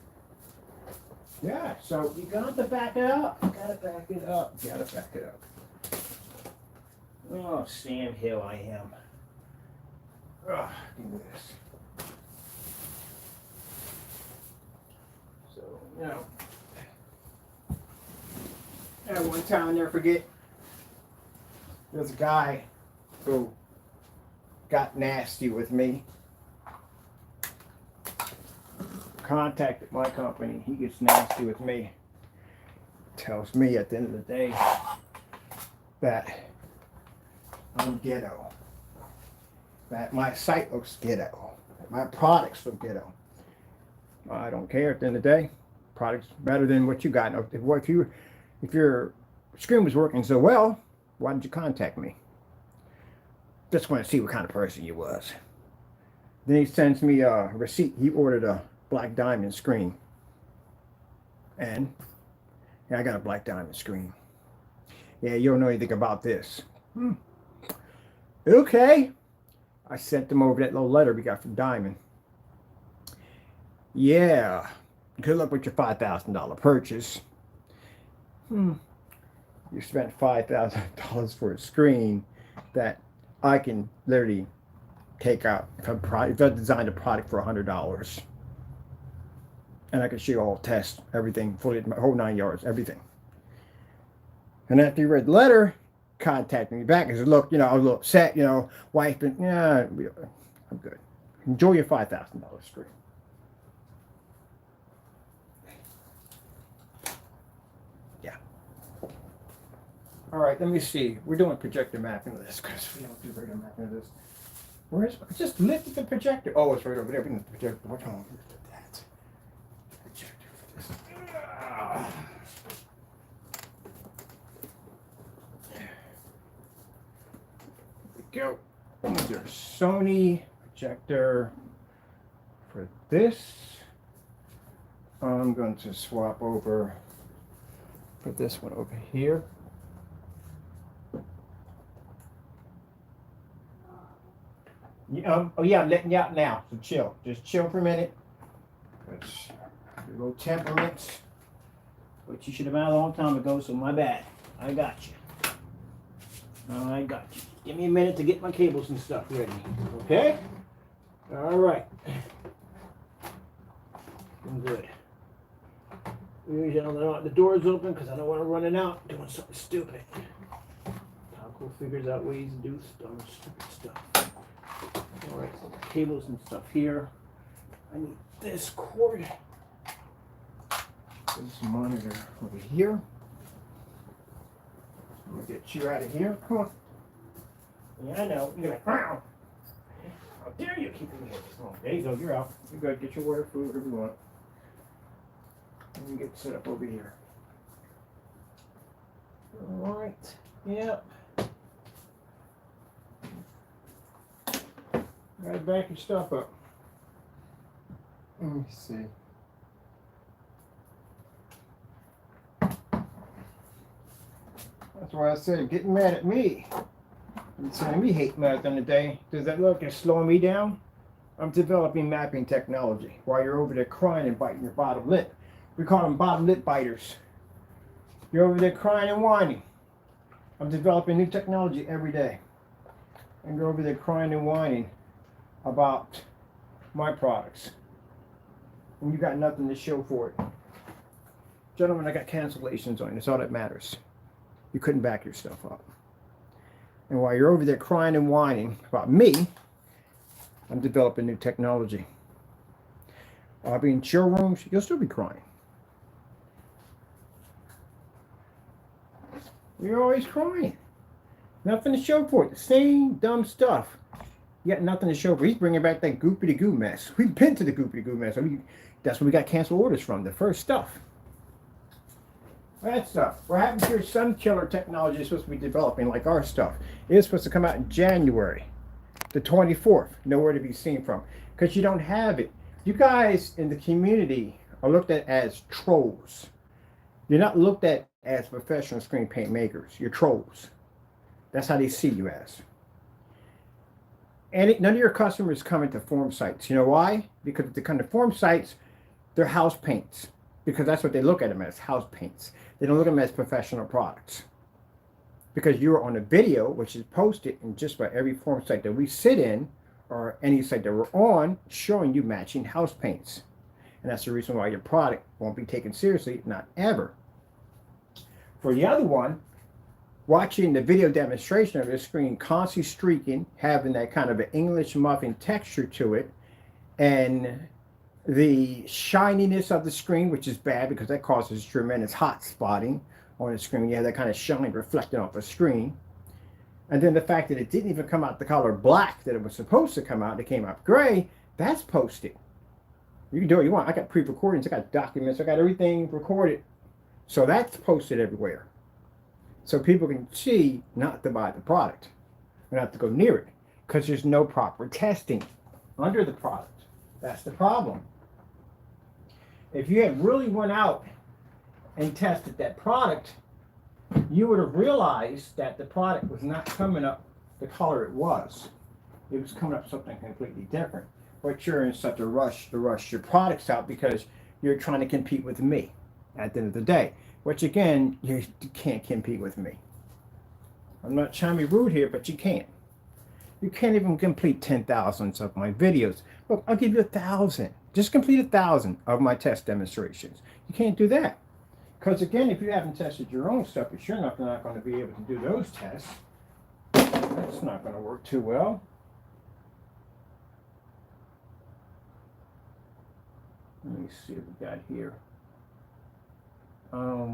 Yeah, so you got to back it up. You got to back it up. You got to back it up. Oh, Sam Hill I am. Oh, do this. So, At one time, I'll never forget, there's a guy who got nasty with me. Contacted my company. He gets nasty with me. Tells me at the end of the day that I'm ghetto. That my site looks ghetto. That my products look ghetto. I don't care at the end of the day. Product's better than what you got. If your screen was working so well, why did you contact me? Just want to see what kind of person you was. Then he sends me a receipt. He ordered a black diamond screen. And yeah, I got a black diamond screen. Yeah, you don't know anything about this. Okay. I sent them over that little letter we got from Diamond. Yeah. Good luck with your $5,000 purchase. You spent $5,000 for a screen that I can literally take out if I designed a product for $100. And I can show you all test everything, fully, my whole 9 yards, everything. And after you read the letter, contacted me back and said, look, I was a little upset, wife, but yeah, I'm good. Enjoy your $5,000 screen. Yeah. All right, let me see. We're doing projector mapping of this because we don't do regular mapping of this. I just lifted the projector. Oh, it's right over there. We need the projector. What home? That projector for this. Go. There's Sony projector for this. I'm going to swap over, put this one over here. Oh yeah, I'm letting you out now, so chill. Just chill for a minute. That's your little temperaments. But you should have been out a long time ago, so my bad. I got you. I got you. Give me a minute to get my cables and stuff ready. Okay? All right. I'm good. Usually I don't want the doors open because I don't want to run it out doing something stupid. Taco figures out ways to do dumb, stupid stuff. All right, so the cables and stuff here. I need this cord. This monitor over here. I'm gonna get you out of here. Come on. Yeah, I know. You're like, wow. How dare you keep me here this long? There you go. You're out. You're good. Get your water, food, whatever you want. And you get set up over here. All right. Yep. Right, back your stuff up. Let me see. That's why I said getting mad at me. And sending me hate mail at the end of the day. Does that look like slowing me down? I'm developing mapping technology while you're over there crying and biting your bottom lip. We call them bottom lip biters. You're over there crying and whining. I'm developing new technology every day. And you're over there crying and whining about my products. And you got nothing to show for it. Gentlemen, I got cancellations on you. That's all that matters. You couldn't back your stuff up. And while you're over there crying and whining about me, I'm developing new technology. I'll be in showrooms, you'll still be crying. You're always crying. Nothing to show for it. The same dumb stuff. You got nothing to show for. He's bringing back that goopity-goo mess. We've been to the goopity-goo mess. That's where we got canceled orders from, the first stuff. That stuff. What happened to your sun killer technology is supposed to be developing like our stuff? It is supposed to come out in January the 24th. Nowhere to be seen from. Because you don't have it. You guys in the community are looked at as trolls. You're not looked at as professional screen paint makers. You're trolls. That's how they see you as. And none of your customers come into form sites. You know why? Because if they come to form sites, they're house paints. Because that's what they look at them as, house paints. They don't look at them as professional products. Because you're on a video, which is posted in just about every form site that we sit in, or any site that we're on, showing you matching house paints. And that's the reason why your product won't be taken seriously, not ever. For the other one, watching the video demonstration of the screen constantly streaking, having that kind of an English muffin texture to it, and the shininess of the screen, which is bad because that causes tremendous hot spotting on the screen. You have that kind of shine reflecting off the screen. And then the fact that it didn't even come out the color black that it was supposed to come out, it came out gray, that's posted. You can do what you want. I got pre-recordings, I got documents, I got everything recorded. So that's posted everywhere. So people can see not to buy the product, not to go near it, because there's no proper testing under the product. That's the problem. If you had really went out and tested that product, you would have realized that the product was not coming up the color it was. It was coming up something completely different. But you're in such a rush to rush your products out because you're trying to compete with me at the end of the day. Which again, you can't compete with me. I'm not trying to be rude here, but you can't. You can't even complete 10,000 of my videos. Look, I'll give you 1,000. Just complete 1,000 of my test demonstrations. You can't do that. Because again, if you haven't tested your own stuff, you're sure enough not going to be able to do those tests. That's not going to work too well. Let me see what we got here.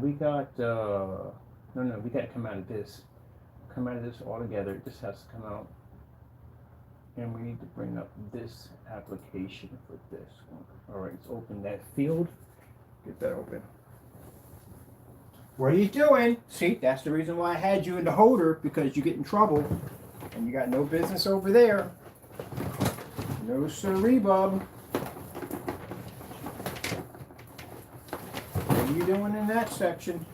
We got, no, we got to come out of this. Come out of this all together. It just has to come out. And we need to bring up this application for this one. All right, let's open that field. Get that open. What are you doing? See, that's the reason why I had you in the holder, because you get in trouble and you got no business over there. No siree, bub. What are you doing in that section?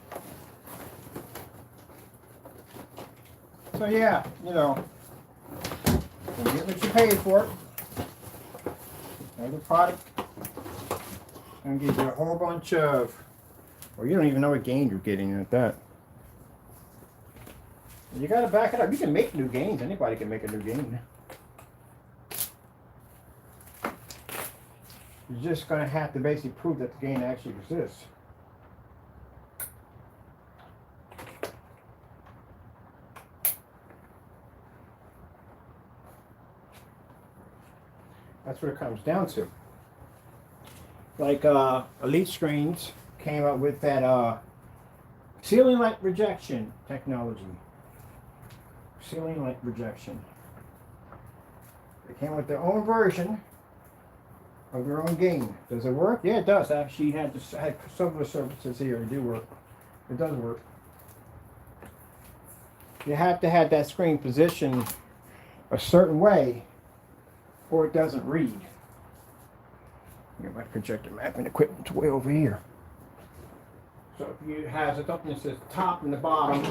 So yeah, you know, you get what you paid for. Another product. I'm gonna give you a whole bunch of, well, you don't even know what gain you're getting at that. You gotta back it up. You can make new gains. Anybody can make a new gain. You're just gonna have to basically prove that the gain actually exists. That's what it comes down to. Like Elite Screens came up with that ceiling light rejection technology. Ceiling light rejection. They came with their own version of their own gain. Does it work? Yeah, it does. Actually, I had some of the services here. It do work. It does work. You have to have that screen positioned a certain way, or it doesn't read. Get my projector mapping equipment way over here. So if you have it up and it says top and the bottom,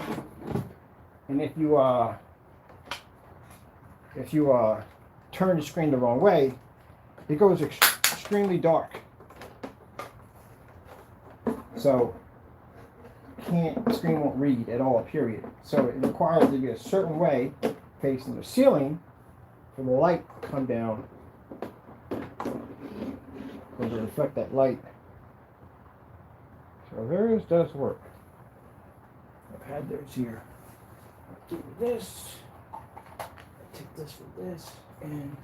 and if you turn the screen the wrong way, it goes extremely dark. So the screen won't read at all, period. So it requires to be a certain way facing the ceiling for the light to come down and to reflect that light. So theirs does work. I've had theirs here. I'll do this. I take this for this, and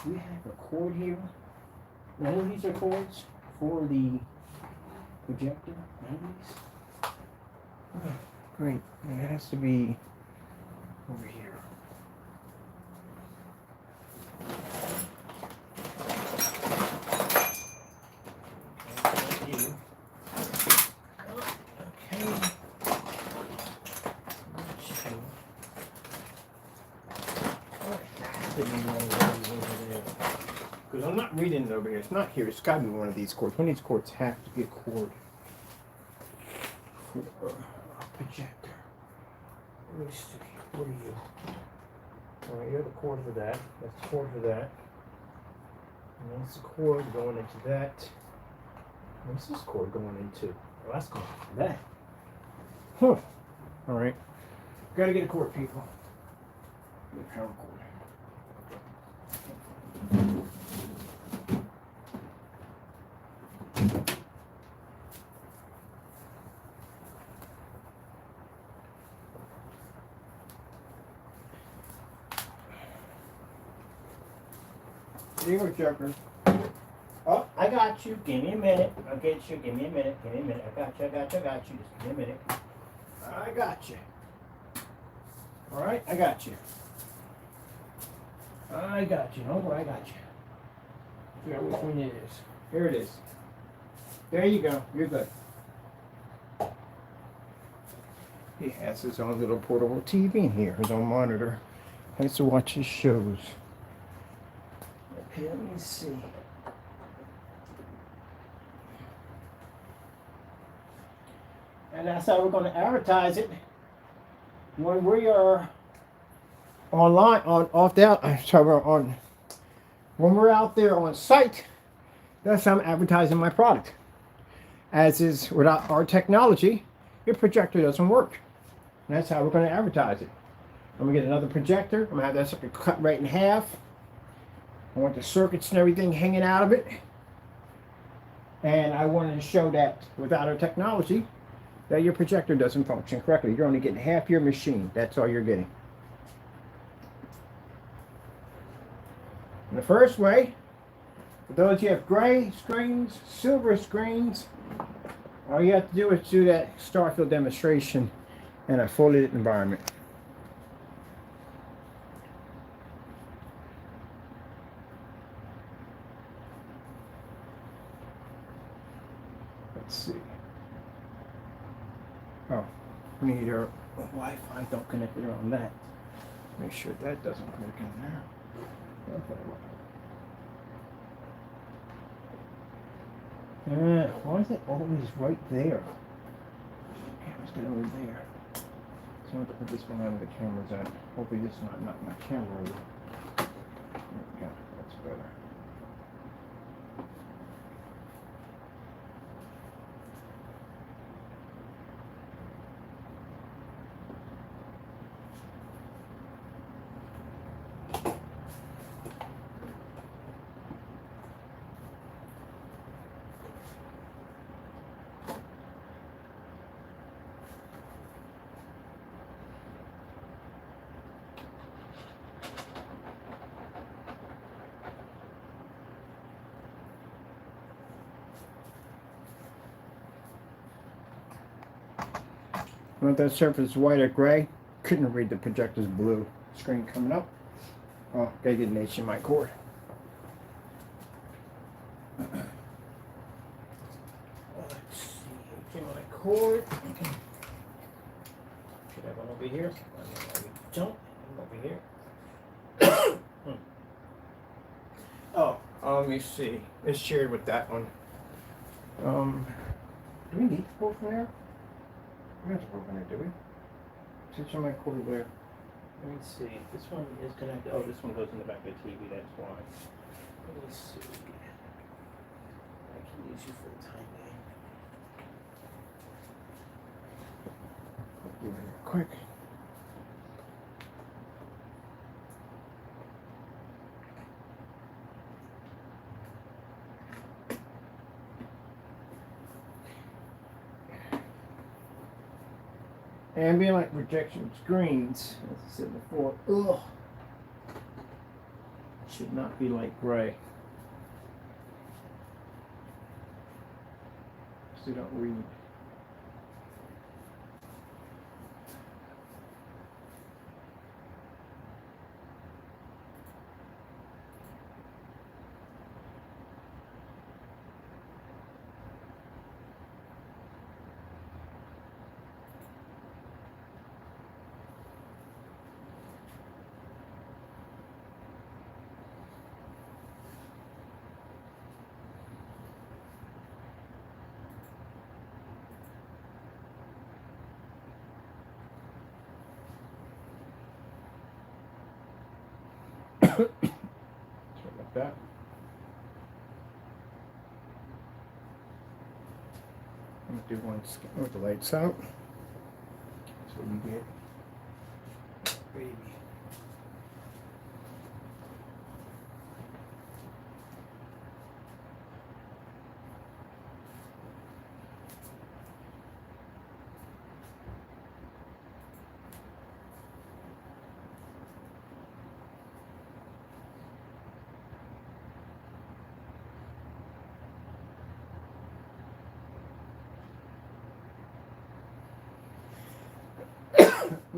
we have a cord here. None of these are cords for the projector. None of these. Oh, great. It has to be over here. Because I'm not reading it over here. It's not here. It's got to be one of these cords. One of these cords have to be a cord for a projector. Let me see. What are you? All right, you're the cord for that. That's the cord for that. And that's the cord going into that. What's this cord going into? Oh, that's going into that. Huh. All right. Gotta get a cord, people. Get a power cord. see what Joker. Oh, I got you. Give me a minute. I'll get you. Give me a minute. Give me a minute. I got you. I got you. I got you. Just give me a minute. I got you. All right, I got you. I got you. Oh, I got you. Figure out which one it is. Here it is. There you go. You're good. He has his own little portable TV in here, his own monitor. He likes to watch his shows. Okay, let me see. And that's how we're going to advertise it when we are online, when we're out there on site. That's how I'm advertising my product. As is, without our technology, your projector doesn't work. And that's how we're going to advertise it. I'm going to get another projector. I'm going to have that sucker cut right in half. I want the circuits and everything hanging out of it. And I wanted to show that without our technology, that your projector doesn't function correctly. You're only getting half your machine. That's all you're getting. And the first way, for those you have gray screens, silver screens, all you have to do is do that Starfield demonstration in a fully lit environment. Let's see. Oh, we need our Wi-Fi. Don't connect it around that. Make sure that doesn't work in there. Why is it always right there? Camera's get over there. So I'm going to put this one on the camera's at. Hopefully this is not my camera. There we go. That's better. Want that surface white or gray? Couldn't read the projector's blue screen coming up. Oh, gotta get an HDMI cord. Let's see, HDMI cord. Should have one over here. Don't. Over here. Let me see. It's shared with that one. Do we need to go from there? We have to go from there, do we? Switch on my cord there. Let me see. This one is connected. Oh, this one goes in the back of the TV. That's why. Let me see. I can use you for the time being. Do it real quick. Ambient light projection screens, as I said before, should not be light gray. So you don't read. Sorry about that. I'm going to do one scan with the lights out. So you get baby.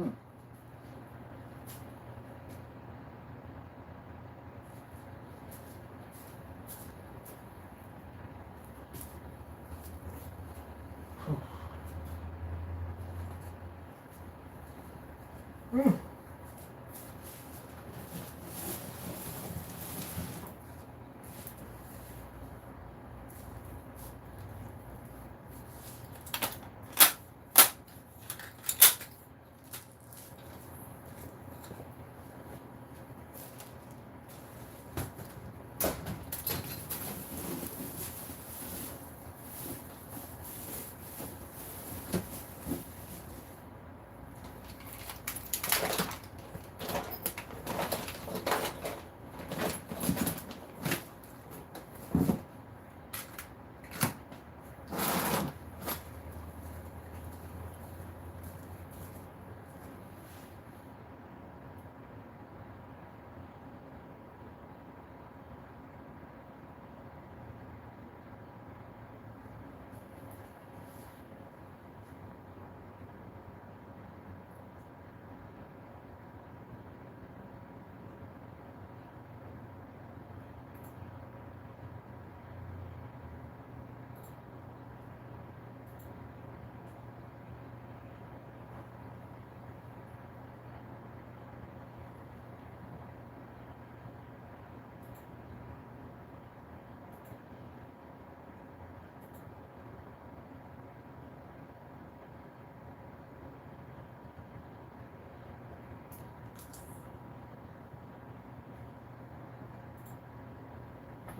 Hmm. Hmm.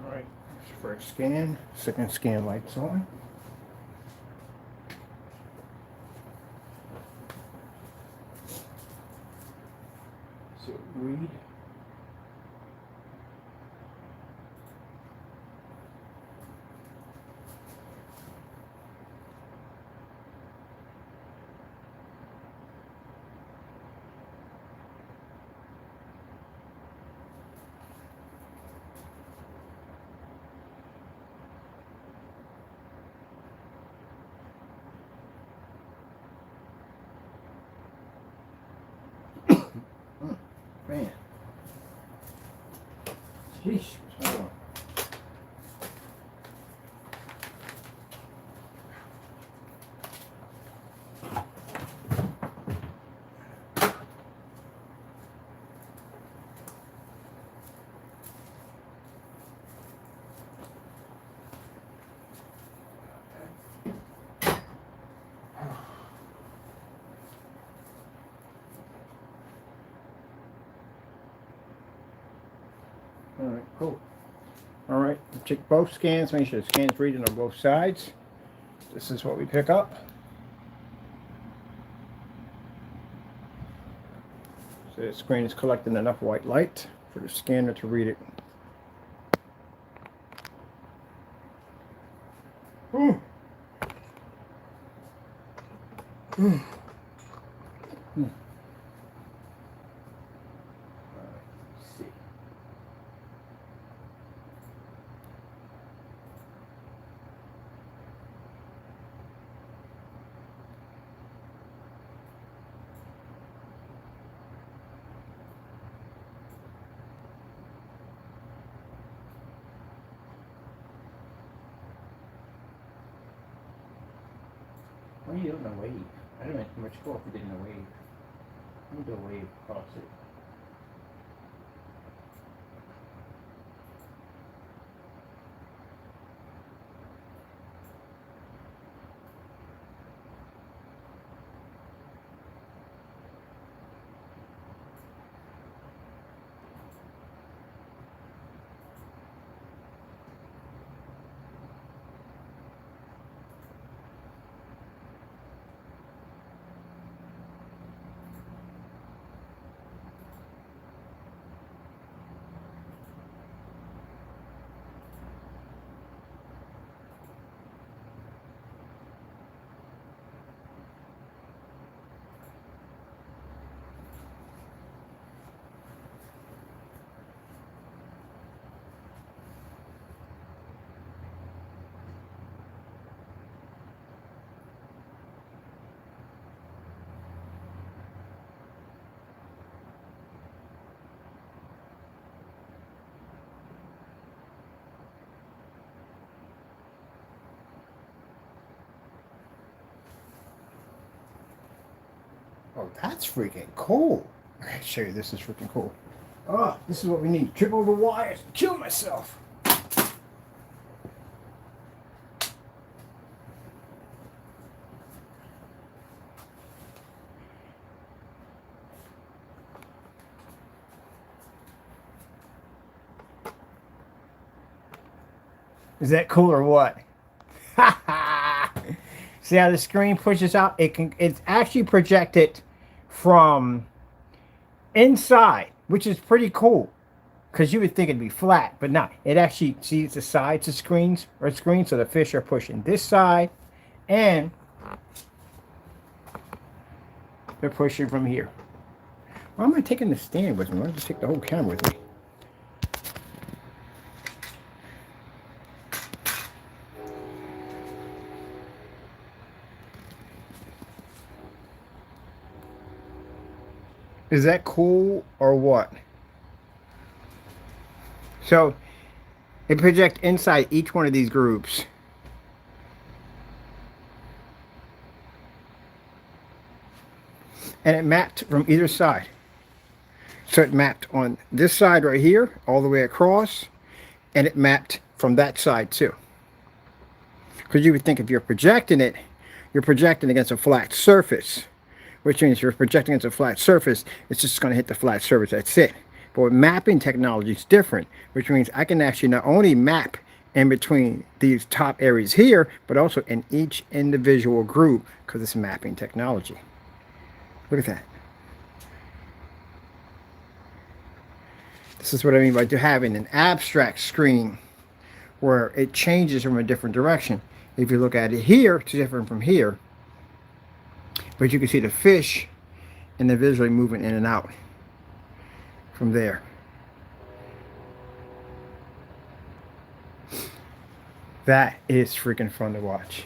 All right, first scan, second scan lights on. So read. Man. Sheesh. What's going on? All right, cool. All right, check both scans, make sure the scan's reading on both sides. This is what we pick up. So the screen is collecting enough white light for the scanner to read it. Mm. Mm. Mm. Let's see. What are you doing a wave? I don't know how much go if you did in a wave. I'm gonna do a wave across it. Oh, that's freaking cool. I can show you, this is freaking cool. Oh, this is what we need. Trip over wires, kill myself. Is that cool or what? See how the screen pushes out? It's actually projected from inside, which is pretty cool. Because you would think it'd be flat, but not. It actually sees the sides of screens or screen, so the fish are pushing this side, and they're pushing from here. Why am I taking the stand with me? Why don't I just take the whole camera with me? Is that cool or what? So it projects inside each one of these groups. And it mapped from either side. So it mapped on this side right here, all the way across, and it mapped from that side too. Because you would think if you're projecting it, you're projecting against a flat surface, which means if you're projecting against a flat surface, it's just going to hit the flat surface, that's it. But with mapping technology, it's different, which means I can actually not only map in between these top areas here, but also in each individual group, because it's mapping technology. Look at that. This is what I mean by having an abstract screen where it changes from a different direction. If you look at it here, it's different from here. But you can see the fish and they're visually moving in and out from there. That is freaking fun to watch.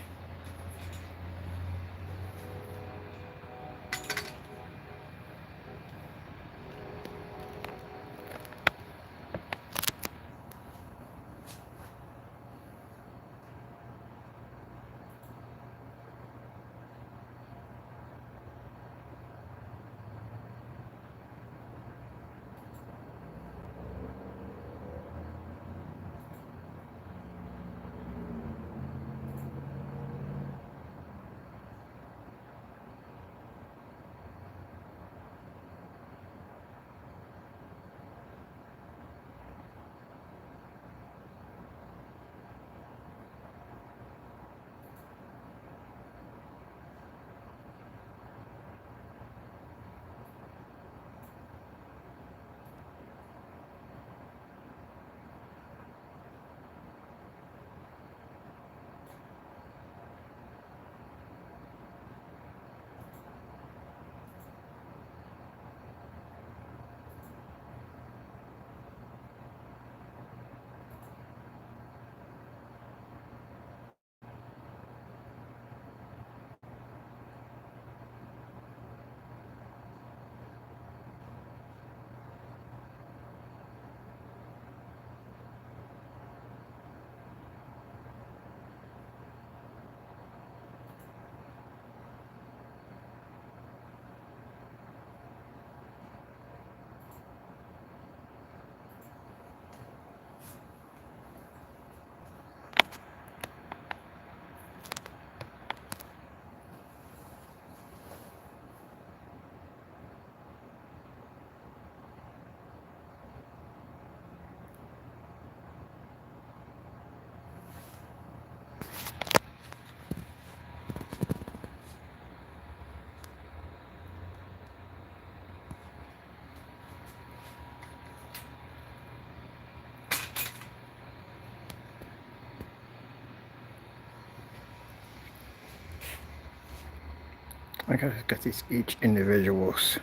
I got these each individuals.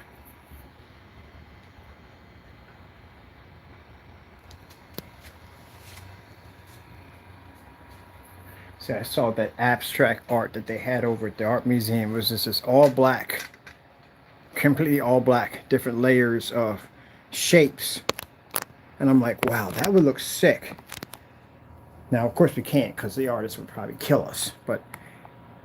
See, I saw that abstract art that they had over at the art museum. It was just this all black, completely all black, different layers of shapes. And I'm like, wow, that would look sick. Now, of course, we can't because the artist would probably kill us. But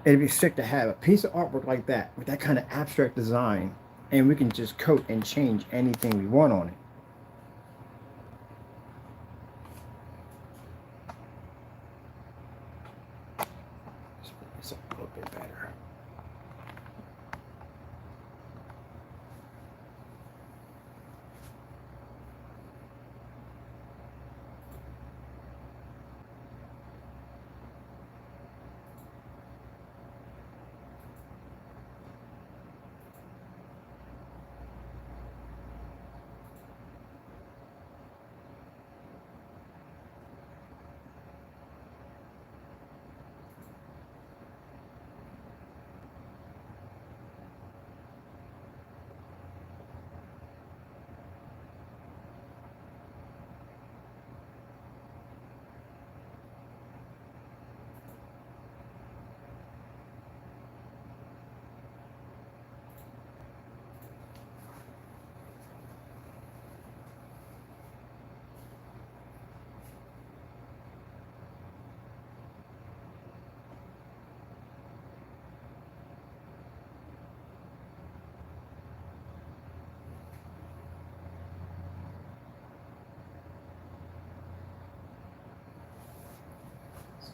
It'd be sick to have a piece of artwork like that with that kind of abstract design, and we can just coat and change anything we want on it. Let's bring this up a little bit better.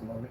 Load it.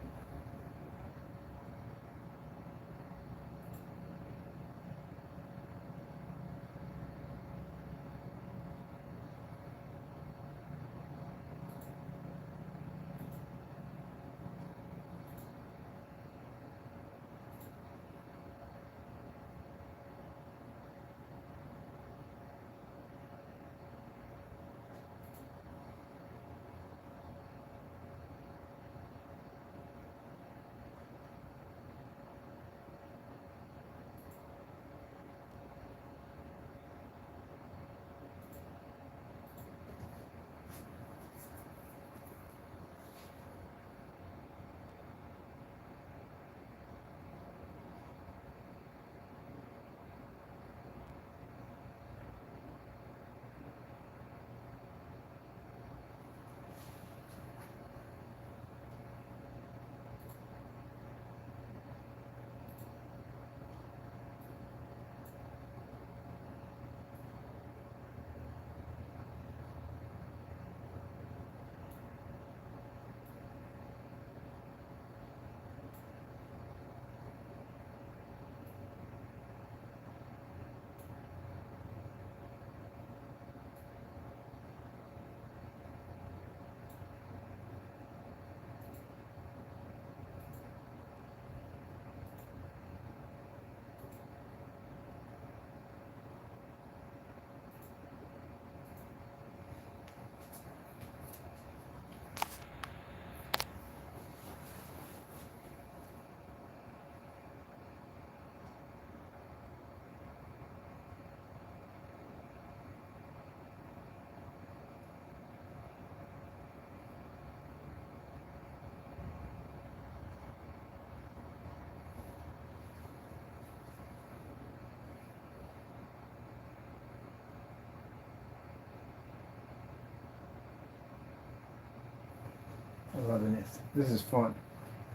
I'm loving this. This is fun.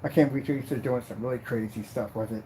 I can't believe you're doing some really crazy stuff with it.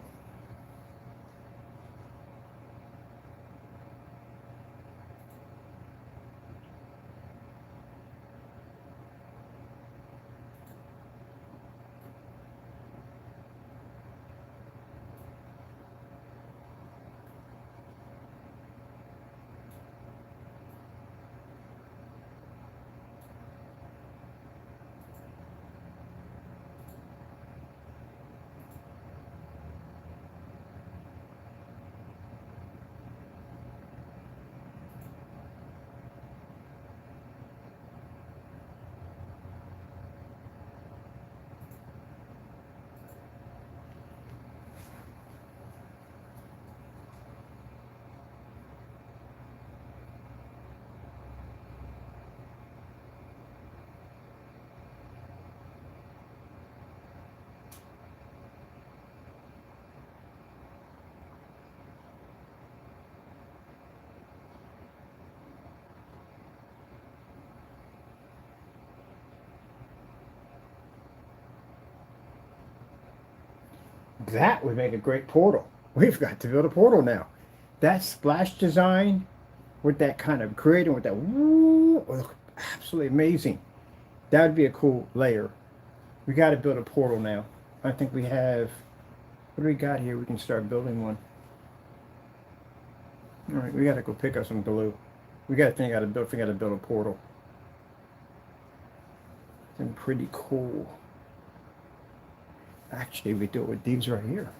that would make a great portal. We've got to build a portal now. That splash design with that kind of grid and with that woo, would look absolutely amazing. That would be a cool layer. We got to build a portal now. I think we have, what do we got here? We can start building one. All right, we got to go pick up some glue. We got to think out of build. We got to build a portal. It's pretty cool. Actually, we do it with these right here.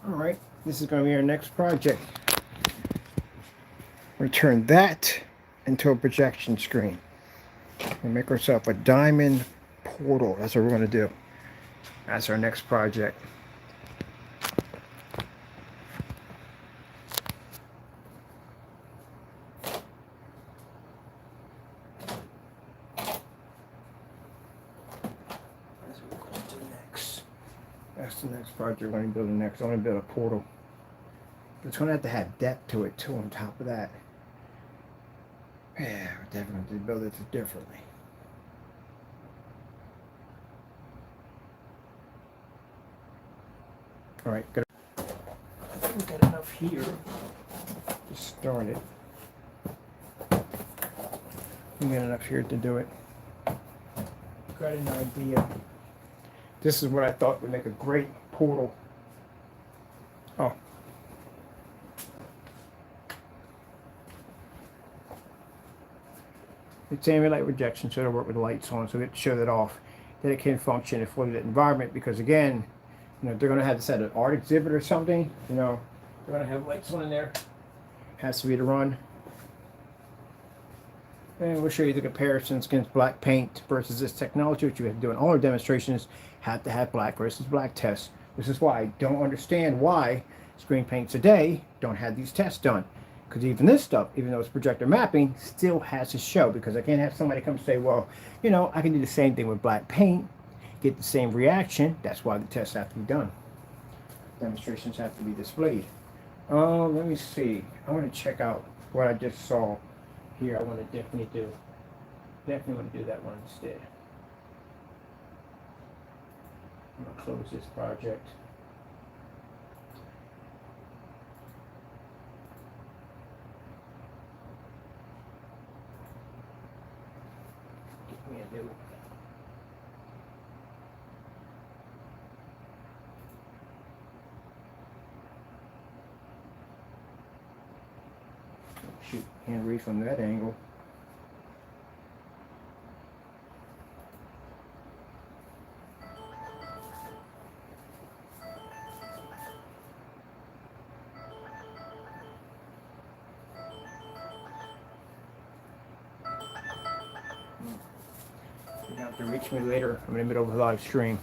All right, this is going to be our next project. We turn that into a projection screen. We make ourselves a diamond portal. That's what we're going to do. That's our next project. That's what we're going to do next. That's the next project we're going to build next. I want to build a portal. It's going to have depth to it too on top of that. Yeah, we're definitely going to build it differently. All right, good. I think we got enough here to start it. We got enough here to do it. Got an idea. This is what I thought would make a great portal. Oh. It's ambient light rejection, so it'll work with the lights on, so it show that off. Then it can function in a fully lit environment because, again, you know, they're going to have to set an art exhibit or something. You know, they're going to have lights on in there. Has to be to run. And we'll show you the comparisons against black paint versus this technology, which we have to do in all our demonstrations. Have to have black versus black tests. This is why I don't understand why screen paints today don't have these tests done. Because even this stuff, even though it's projector mapping, still has to show. Because I can't have somebody come say, well, you know, I can do the same thing with black paint, get the same reaction. That's why the tests have to be done. Demonstrations have to be displayed. Let me see. I want to check out what I just saw here. I want to definitely want to do that one instead. I'm going to close this project. Give me a new. Shoot, can't read from that angle. You have to reach me later. I'm in the middle of a live stream.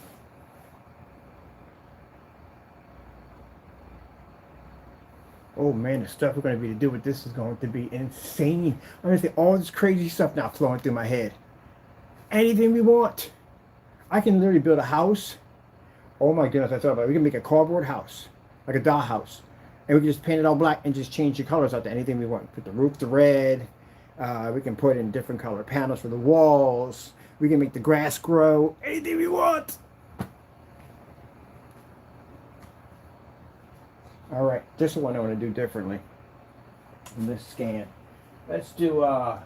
Oh man, the stuff we're going to be to do with this is going to be insane. I'm going to say all this crazy stuff now flowing through my head. Anything we want. I can literally build a house. Oh my goodness, I thought about it. We can make a cardboard house, like a doll house. And we can just paint it all black and just change the colors out to anything we want. Put the roof to red. We can put in different color panels for the walls. We can make the grass grow. Anything we want. All right, this one I want to do differently in this scan. Let's do, let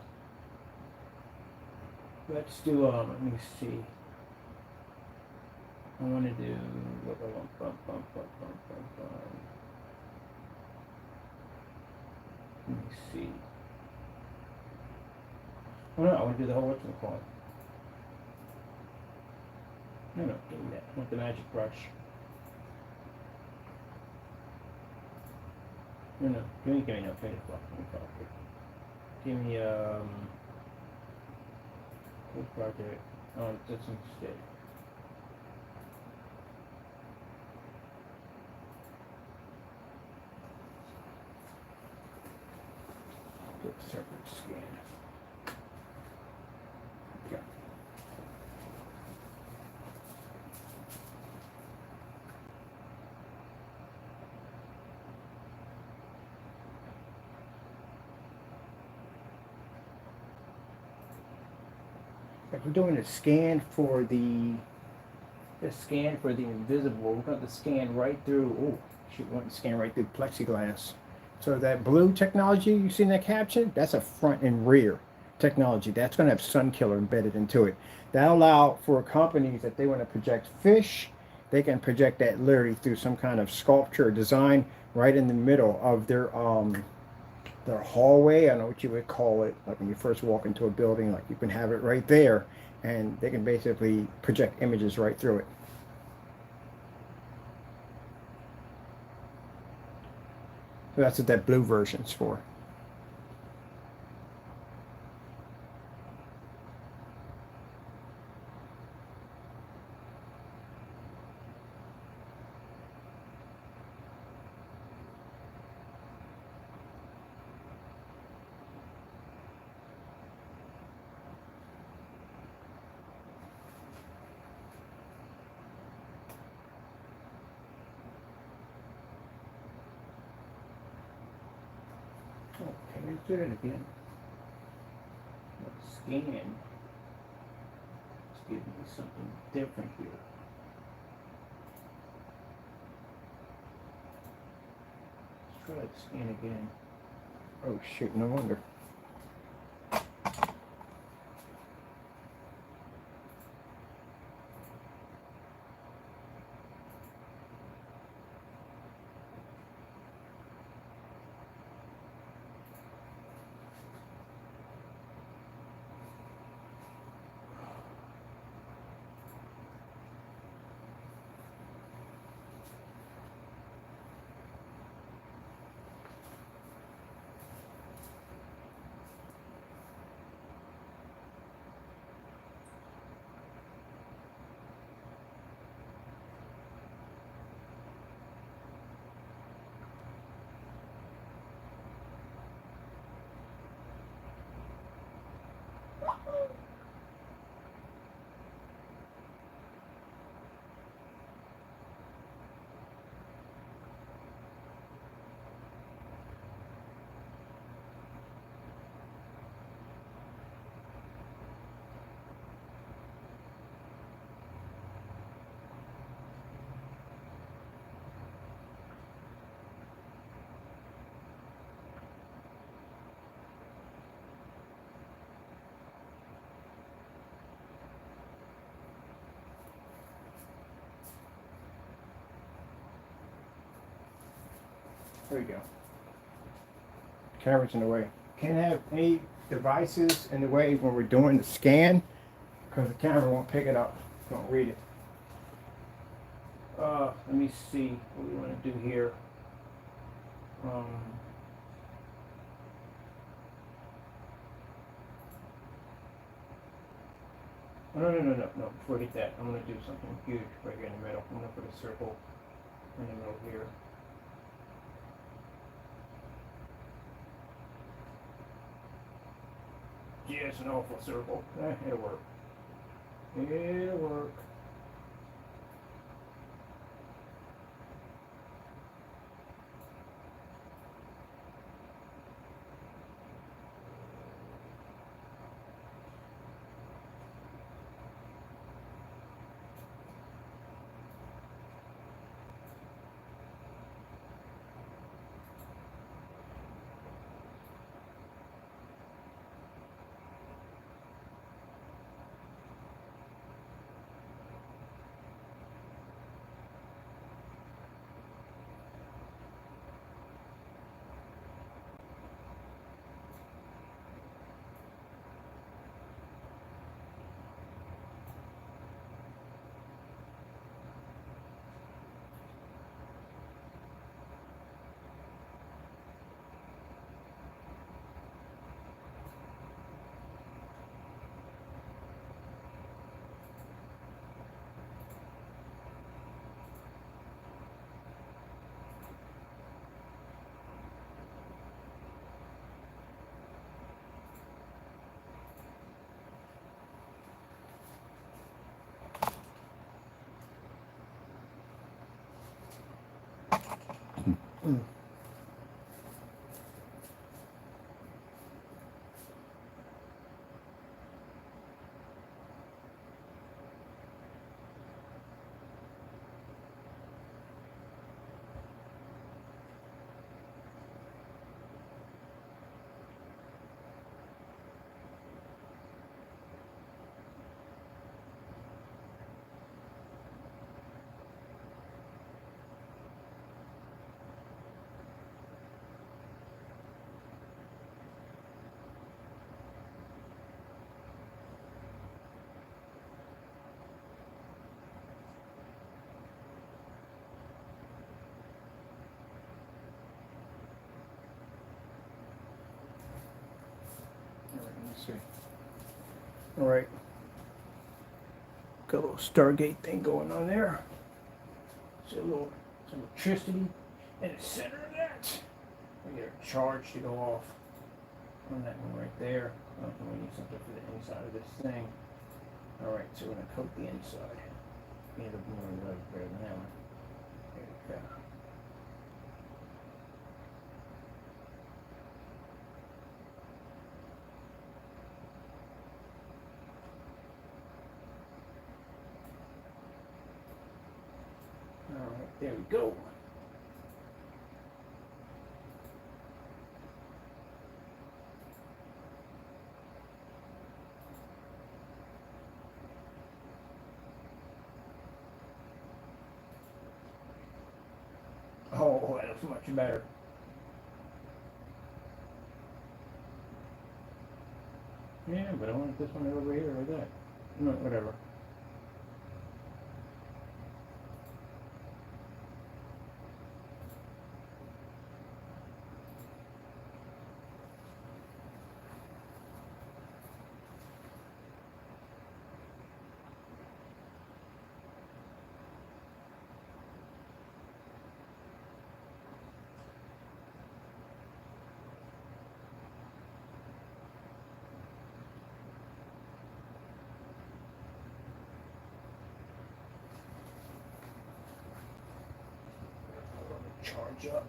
me see. I want to do, let me see. Oh no, I want to do the whole what's it called? No, give me that. I want the magic brush. No, give me no, finish block. Give me, what project? Oh, that's instead. Separate scan. Yeah. If we're doing a scan for the invisible, we're going to scan right through. Oh, shoot, we want to scan right through plexiglass. So that blue technology you see in that caption, that's a front and rear technology. That's going to have sun killer embedded into it. That'll allow for companies that they want to project fish, they can project that literally through some kind of sculpture or design right in the middle of their hallway. I don't know what you would call it, like when you first walk into a building, like you can have it right there, and they can basically project images right through it. So that's what that blue version's for. Okay, let's do it again. Let's scan. Let's give me something different here. Let's try to scan again. Oh shoot, no wonder. There you go. Camera's in the way. Can't have any devices in the way when we're doing the scan because the camera won't pick it up, won't read it. Let me see what we want to do here. No. Before I hit that, I'm going to do something huge right here in the middle. I'm going to put a circle in the middle here. Yes, an awful circle. It'll work. It'll work. See. All right. Got a little Stargate thing going on there. See a little some electricity in the center of that. We get a charge to go off on that one right there. I don't think we need something for the inside of this thing. All right, so we're gonna coat the inside. We end up more red better than that one. There we go. All right, there we go. Oh, that looks much better. Yeah, but I want this one over here or that. No, whatever. Charge up.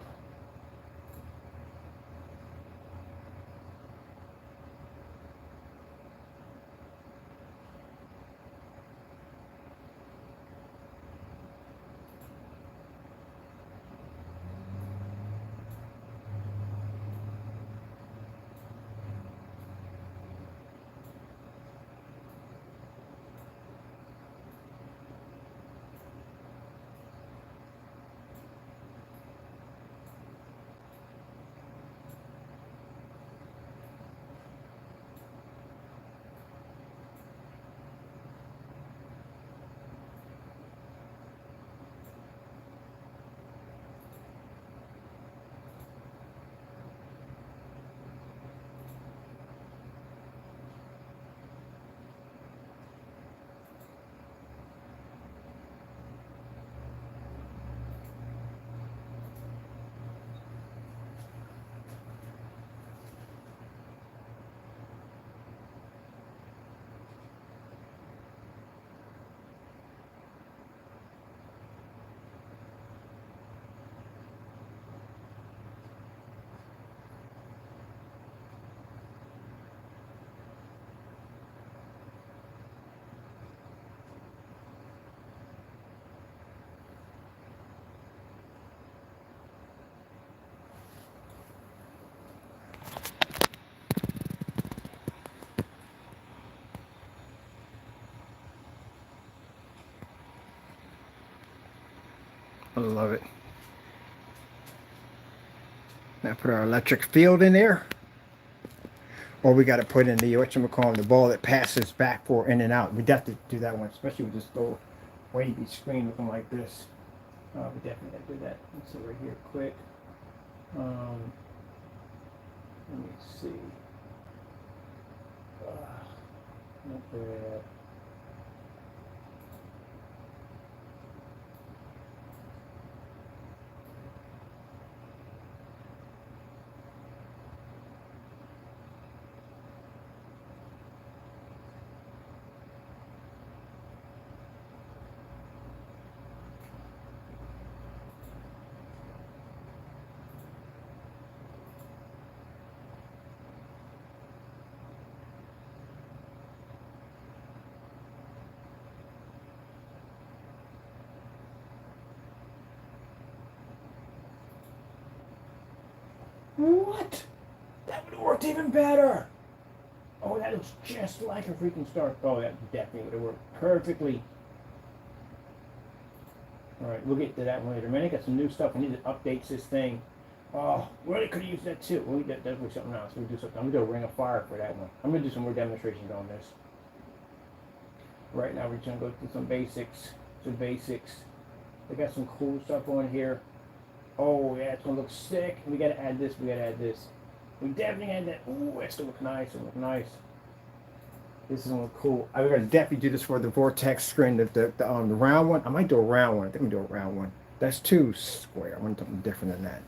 I love it. Now put our electric field in there. Or we got to put in the, whatchamacallit, the ball that passes back for in and out. We'd have to do that one, especially with this little wavy screen looking like this. We definitely have to do that. Let's see right here quick. Let me see. Not bad. What? That would have worked even better. Oh, that looks just like a freaking star. Oh, that definitely would have worked perfectly. Alright, we'll get to that one later. Man, I got some new stuff. We need to update this thing. Oh, really could have used that too. Well, that was something else. We'll do something. I'm going to do a ring of fire for that one. I'm going to do some more demonstrations on this. Right now, we're just going to go through some basics. We got some cool stuff on here. Oh, yeah, it's going to look sick. We got to add this. We definitely add that. Ooh, that's going to look nice. This is going to look cool. I'm going to definitely do this for the vortex screen. The round one. I might do a round one. I think I'm going to do a round one. That's too square. I want something different than that.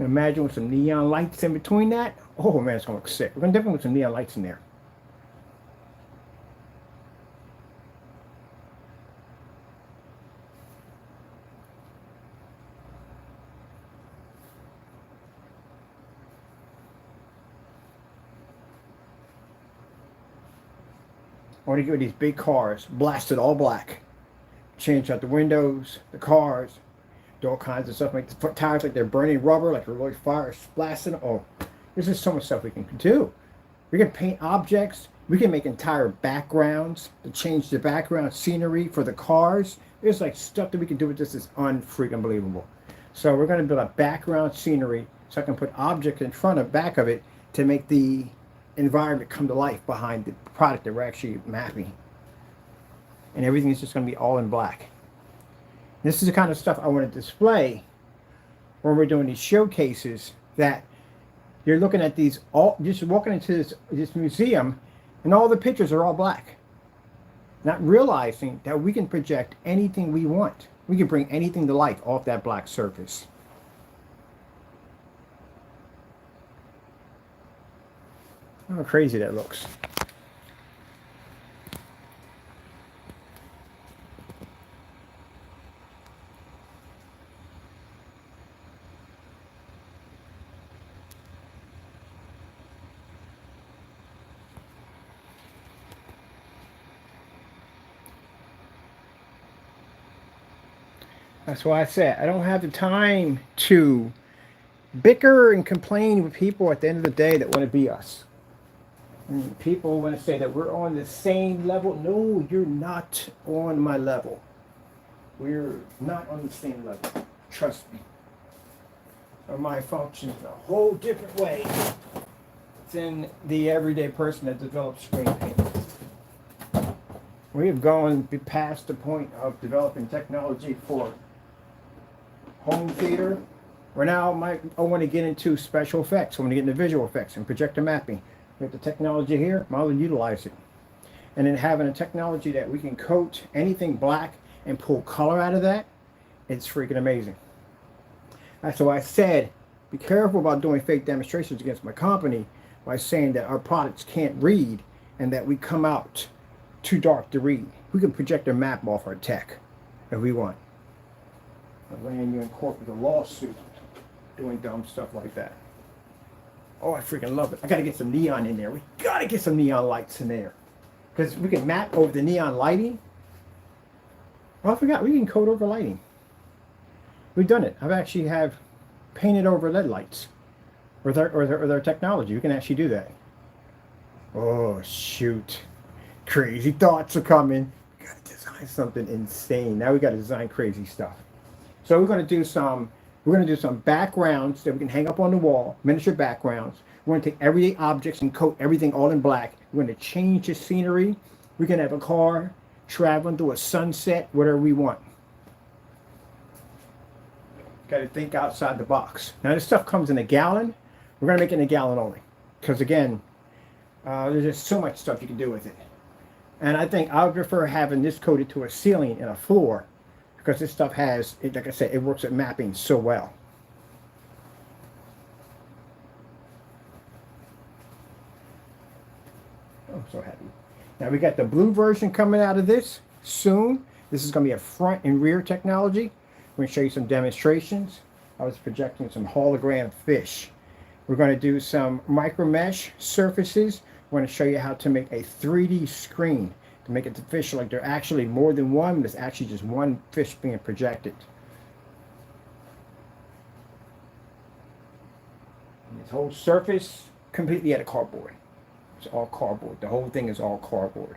Imagine with some neon lights in between that. Oh man, it's gonna look sick. We're gonna definitely put some neon lights in there. I want to get these big cars blasted all black. Change out the windows, the cars, do all kinds of stuff. Make the tires like they're burning rubber, like they're really fire blasting. Oh, there's just so much stuff we can do. We can paint objects. We can make entire backgrounds to change the background scenery for the cars. There's like stuff that we can do with this is unfreaking believable. So we're going to build a background scenery so I can put objects in front of back of it to make the environment come to life behind the product that we're actually mapping. And everything is just going to be all in black. This is the kind of stuff I want to display when we're doing these showcases, that you're looking at these, all just walking into this museum and all the pictures are all black. Not realizing that we can project anything we want. We can bring anything to life off that black surface. How crazy that looks. That's why I said I don't have the time to bicker and complain with people at the end of the day that want to be us. And people want to say that we're on the same level. No, you're not on my level. We're not on the same level. Trust me. Or my function is a whole different way than the everyday person that develops screen paint. We have gone past the point of developing technology for home theater. Where now I want to get into special effects. I want to get into visual effects and projector mapping. We have the technology here, might as well utilize it. And then having a technology that we can coat anything black and pull color out of that, it's freaking amazing. That's why I said, be careful about doing fake demonstrations against my company by saying that our products can't read and that we come out too dark to read. We can project a map off our tech if we want. I'll land you in court with a lawsuit doing dumb stuff like that. Oh, I freaking love it. I gotta get some neon in there. We gotta get some neon lights in there. Because we can map over the neon lighting. Oh, I forgot, we can code over lighting. We've done it. I've actually have painted over LED lights with our technology. We can actually do that. Oh, shoot. Crazy thoughts are coming. We gotta design something insane. Now we gotta design crazy stuff. So we're gonna do some backgrounds that we can hang up on the wall, miniature backgrounds. We're gonna take everyday objects and coat everything all in black. We're gonna change the scenery. We can have a car traveling through a sunset, whatever we want. Got to think outside the box. Now this stuff comes in a gallon. We're gonna make it in a gallon only, because again, there's just so much stuff you can do with it. And I think I would prefer having this coated to a ceiling and a floor, because this stuff has, like I said, it works at mapping so well. Oh, I'm so happy. Now we got the blue version coming out of this soon. This is going to be a front and rear technology. We're going to show you some demonstrations. I was projecting some hologram fish. We're going to do some micro mesh surfaces. We're going to show you how to make a 3D screen to make it to fish like they're actually more than one, but it's actually just one fish being projected. And this whole surface completely out of cardboard. It's all cardboard. The whole thing is all cardboard.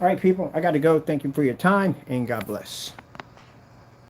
All right, people, I got to go. Thank you for your time, and God bless.